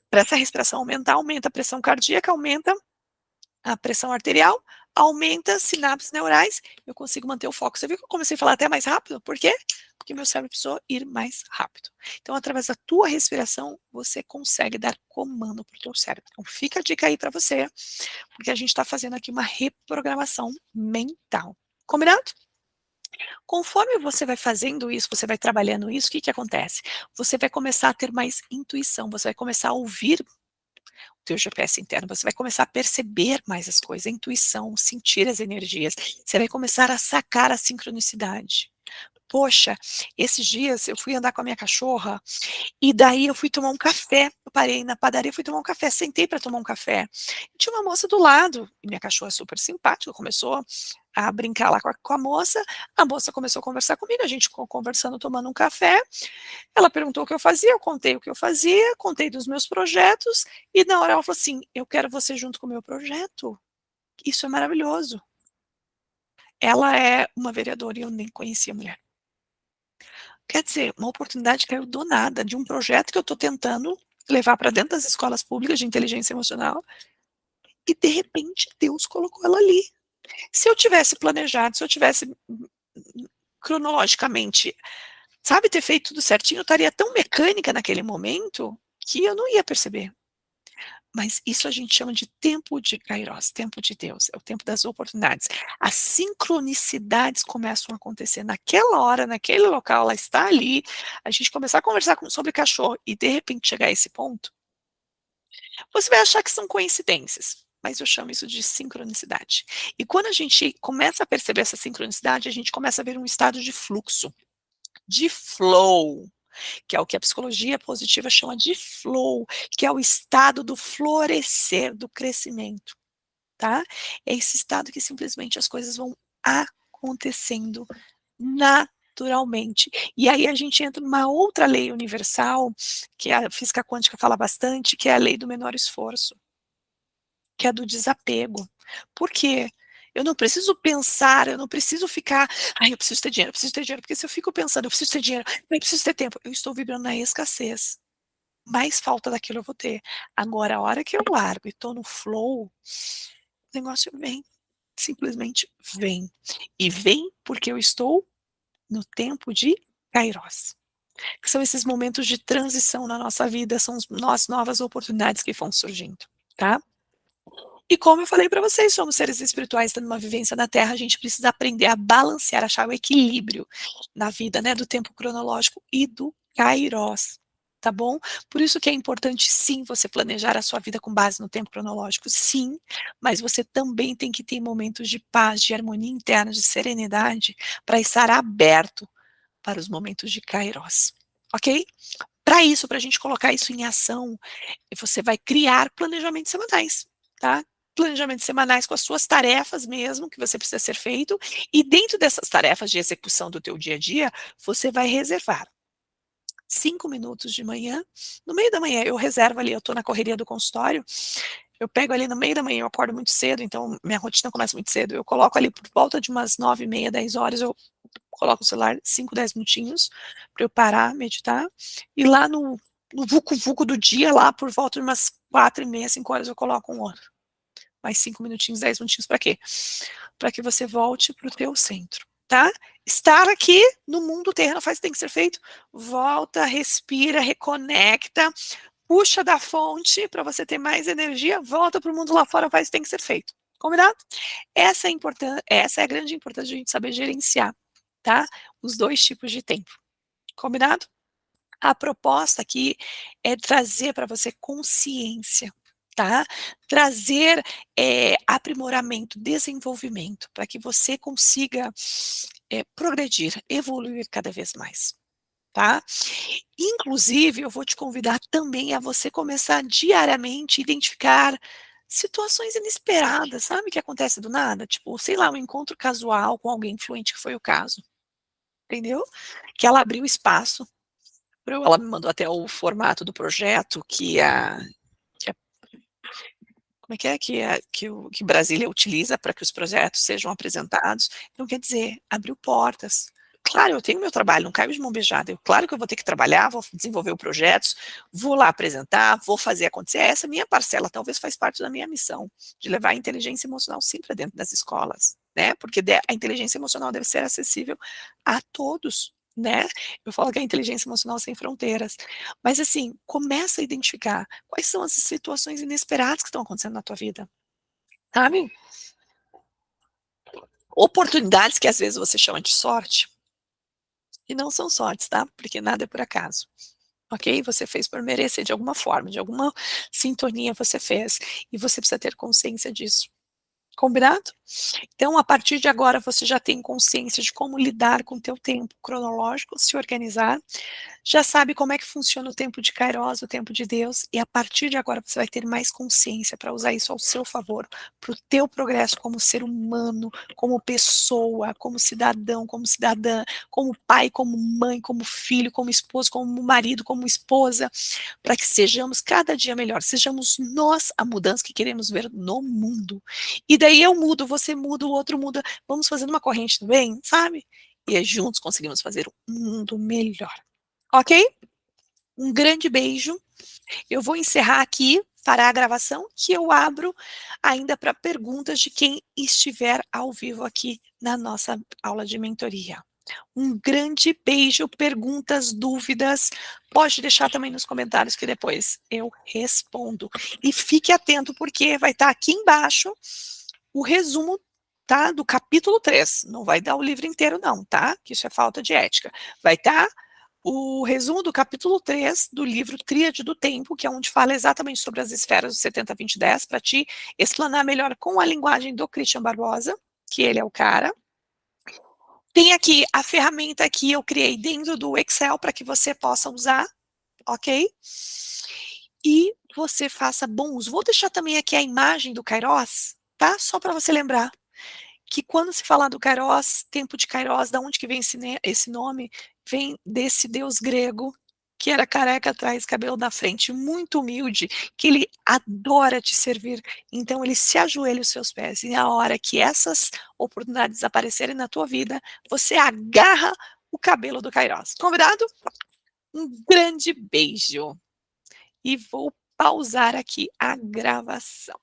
Para essa respiração aumentar, aumenta a pressão cardíaca, aumenta a pressão arterial, aumenta as sinapses neurais, eu consigo manter o foco. Você viu que eu comecei a falar até mais rápido? Por quê? Porque meu cérebro precisou ir mais rápido. Então, através da tua respiração, você consegue dar comando para o teu cérebro. Então, fica a dica aí para você, porque a gente está fazendo aqui uma reprogramação mental. Combinado? Conforme você vai fazendo isso, você vai trabalhando isso, o que que acontece? Você vai começar a ter mais intuição, você vai começar a ouvir teu GPS interno, você vai começar a perceber mais as coisas, a intuição, sentir as energias, você vai começar a sacar a sincronicidade. Poxa, esses dias eu fui andar com a minha cachorra e daí eu fui tomar um café. Eu parei na padaria, fui tomar um café, sentei para tomar um café. E tinha uma moça do lado, e minha cachorra é super simpática, começou a brincar lá com a moça começou a conversar comigo, a gente ficou conversando, tomando um café. Ela perguntou o que eu fazia, eu contei o que eu fazia, contei dos meus projetos, e na hora ela falou assim: "Eu quero você junto com o meu projeto". Isso é maravilhoso. Ela é uma vereadora e eu nem conhecia a mulher. Quer dizer, uma oportunidade caiu do nada, de um projeto que eu estou tentando levar para dentro das escolas públicas de inteligência emocional, e de repente Deus colocou ela ali. Se eu tivesse planejado, se eu tivesse cronologicamente, sabe, ter feito tudo certinho, eu estaria tão mecânica naquele momento que eu não ia perceber. Mas isso a gente chama de tempo de Kairos, tempo de Deus, é o tempo das oportunidades. As sincronicidades começam a acontecer naquela hora, naquele local, ela está ali, a gente começar a conversar sobre cachorro e de repente chegar a esse ponto, você vai achar que são coincidências, mas eu chamo isso de sincronicidade. E quando a gente começa a perceber essa sincronicidade, a gente começa a ver um estado de fluxo, de flow, que é o que a psicologia positiva chama de flow, que é o estado do florescer, do crescimento, tá? É esse estado que simplesmente as coisas vão acontecendo naturalmente. E aí a gente entra numa outra lei universal, que a física quântica fala bastante, que é a lei do menor esforço, que é do desapego. Por quê? Eu não preciso pensar, eu não preciso ficar, ai, eu preciso ter dinheiro, porque se eu fico pensando, eu preciso ter dinheiro, eu preciso ter tempo, eu estou vibrando na escassez. Mais falta daquilo eu vou ter. Agora, a hora que eu largo e estou no flow, o negócio vem, simplesmente vem. E vem porque eu estou no tempo de Kairos, que são esses momentos de transição na nossa vida, são as novas oportunidades que vão surgindo, tá? E como eu falei para vocês, somos seres espirituais tendo uma vivência na Terra, a gente precisa aprender a balancear, achar o equilíbrio na vida, né, do tempo cronológico e do Kairos, tá bom? Por isso que é importante sim você planejar a sua vida com base no tempo cronológico, sim, mas você também tem que ter momentos de paz, de harmonia interna, de serenidade, para estar aberto para os momentos de Kairos, ok? Para isso, para a gente colocar isso em ação, você vai criar planejamentos semanais, tá? Planejamentos semanais com as suas tarefas mesmo, que você precisa ser feito, e dentro dessas tarefas de execução do teu dia a dia, você vai reservar 5 minutos de manhã, no meio da manhã eu reservo ali, eu estou na correria do consultório, eu pego ali no meio da manhã, eu acordo muito cedo, então minha rotina começa muito cedo, eu coloco ali por volta de umas 9h30, 10 horas, eu coloco o celular 5, 10 minutinhos para eu parar, meditar, e lá no vucu-vucu do dia, lá por volta de umas 4h30, 5 horas, eu coloco um outro. Mais 5 minutinhos, 10 minutinhos para quê? Para que você volte para o teu centro, tá? Estar aqui no mundo terreno faz o que tem que ser feito. Volta, respira, reconecta, puxa da fonte para você ter mais energia, volta para o mundo lá fora, faz o que tem que ser feito. Combinado? Essa é a grande importância de a gente saber gerenciar, tá? Os dois tipos de tempo. Combinado? A proposta aqui é trazer para você consciência, tá? Trazer aprimoramento, desenvolvimento, para que você consiga progredir, evoluir cada vez mais, tá? Inclusive, eu vou te convidar também a você começar diariamente a identificar situações inesperadas, sabe, que acontece do nada? Tipo, sei lá, um encontro casual com alguém influente, que foi o caso, entendeu? Que ela abriu espaço, ela me mandou até o formato do projeto que a como é que Brasília utiliza para que os projetos sejam apresentados. Então, quer dizer, abriu portas. Claro, eu tenho meu trabalho, não caio de mão beijada. Claro que eu vou ter que trabalhar, vou desenvolver projetos, vou lá apresentar, vou fazer acontecer. Essa minha parcela talvez faz parte da minha missão, de levar a inteligência emocional sim para dentro das escolas, né? Porque a inteligência emocional deve ser acessível a todos, né? Eu falo que a inteligência emocional sem fronteiras. Mas assim, começa a identificar quais são as situações inesperadas que estão acontecendo na tua vida, sabe? Oportunidades que às vezes você chama de sorte, e não são sortes, tá? Porque nada é por acaso. Ok? Você fez por merecer de alguma forma, de alguma sintonia você fez. E você precisa ter consciência disso. Combinado? Então, a partir de agora, você já tem consciência de como lidar com o teu tempo cronológico, se organizar, já sabe como é que funciona o tempo de Kairos, o tempo de Deus, e a partir de agora você vai ter mais consciência para usar isso ao seu favor, para o teu progresso como ser humano, como pessoa, como cidadão, como cidadã, como pai, como mãe, como filho, como esposo, como marido, como esposa, para que sejamos cada dia melhor, sejamos nós a mudança que queremos ver no mundo. E daí eu mudo, você muda, o outro muda, vamos fazendo uma corrente do bem, sabe? E aí juntos conseguimos fazer um mundo melhor. Ok? Um grande beijo. Eu vou encerrar aqui, parar a gravação, que eu abro ainda para perguntas de quem estiver ao vivo aqui na nossa aula de mentoria. Um grande beijo, perguntas, dúvidas, pode deixar também nos comentários que depois eu respondo. E fique atento porque vai estar aqui embaixo o resumo, tá, do capítulo 3. Não vai dar o livro inteiro não, tá? Que isso é falta de ética. Vai estar o resumo do capítulo 3 do livro Tríade do Tempo, que é onde fala exatamente sobre as esferas do 70, 20, 10, para te explanar melhor com a linguagem do Christian Barbosa, que ele é o cara. Tem aqui a ferramenta que eu criei dentro do Excel para que você possa usar, ok? E você faça bom uso. Vou deixar também aqui a imagem do Kairos, tá? Só para você lembrar que quando se fala do Kairos, tempo de Kairos, da onde que vem esse nome? Vem desse deus grego que era careca atrás, cabelo na frente, muito humilde, que ele adora te servir. Então ele se ajoelha aos seus pés. E na hora que essas oportunidades aparecerem na tua vida, você agarra o cabelo do Kairos. Convidado? Um grande beijo. E vou pausar aqui a gravação.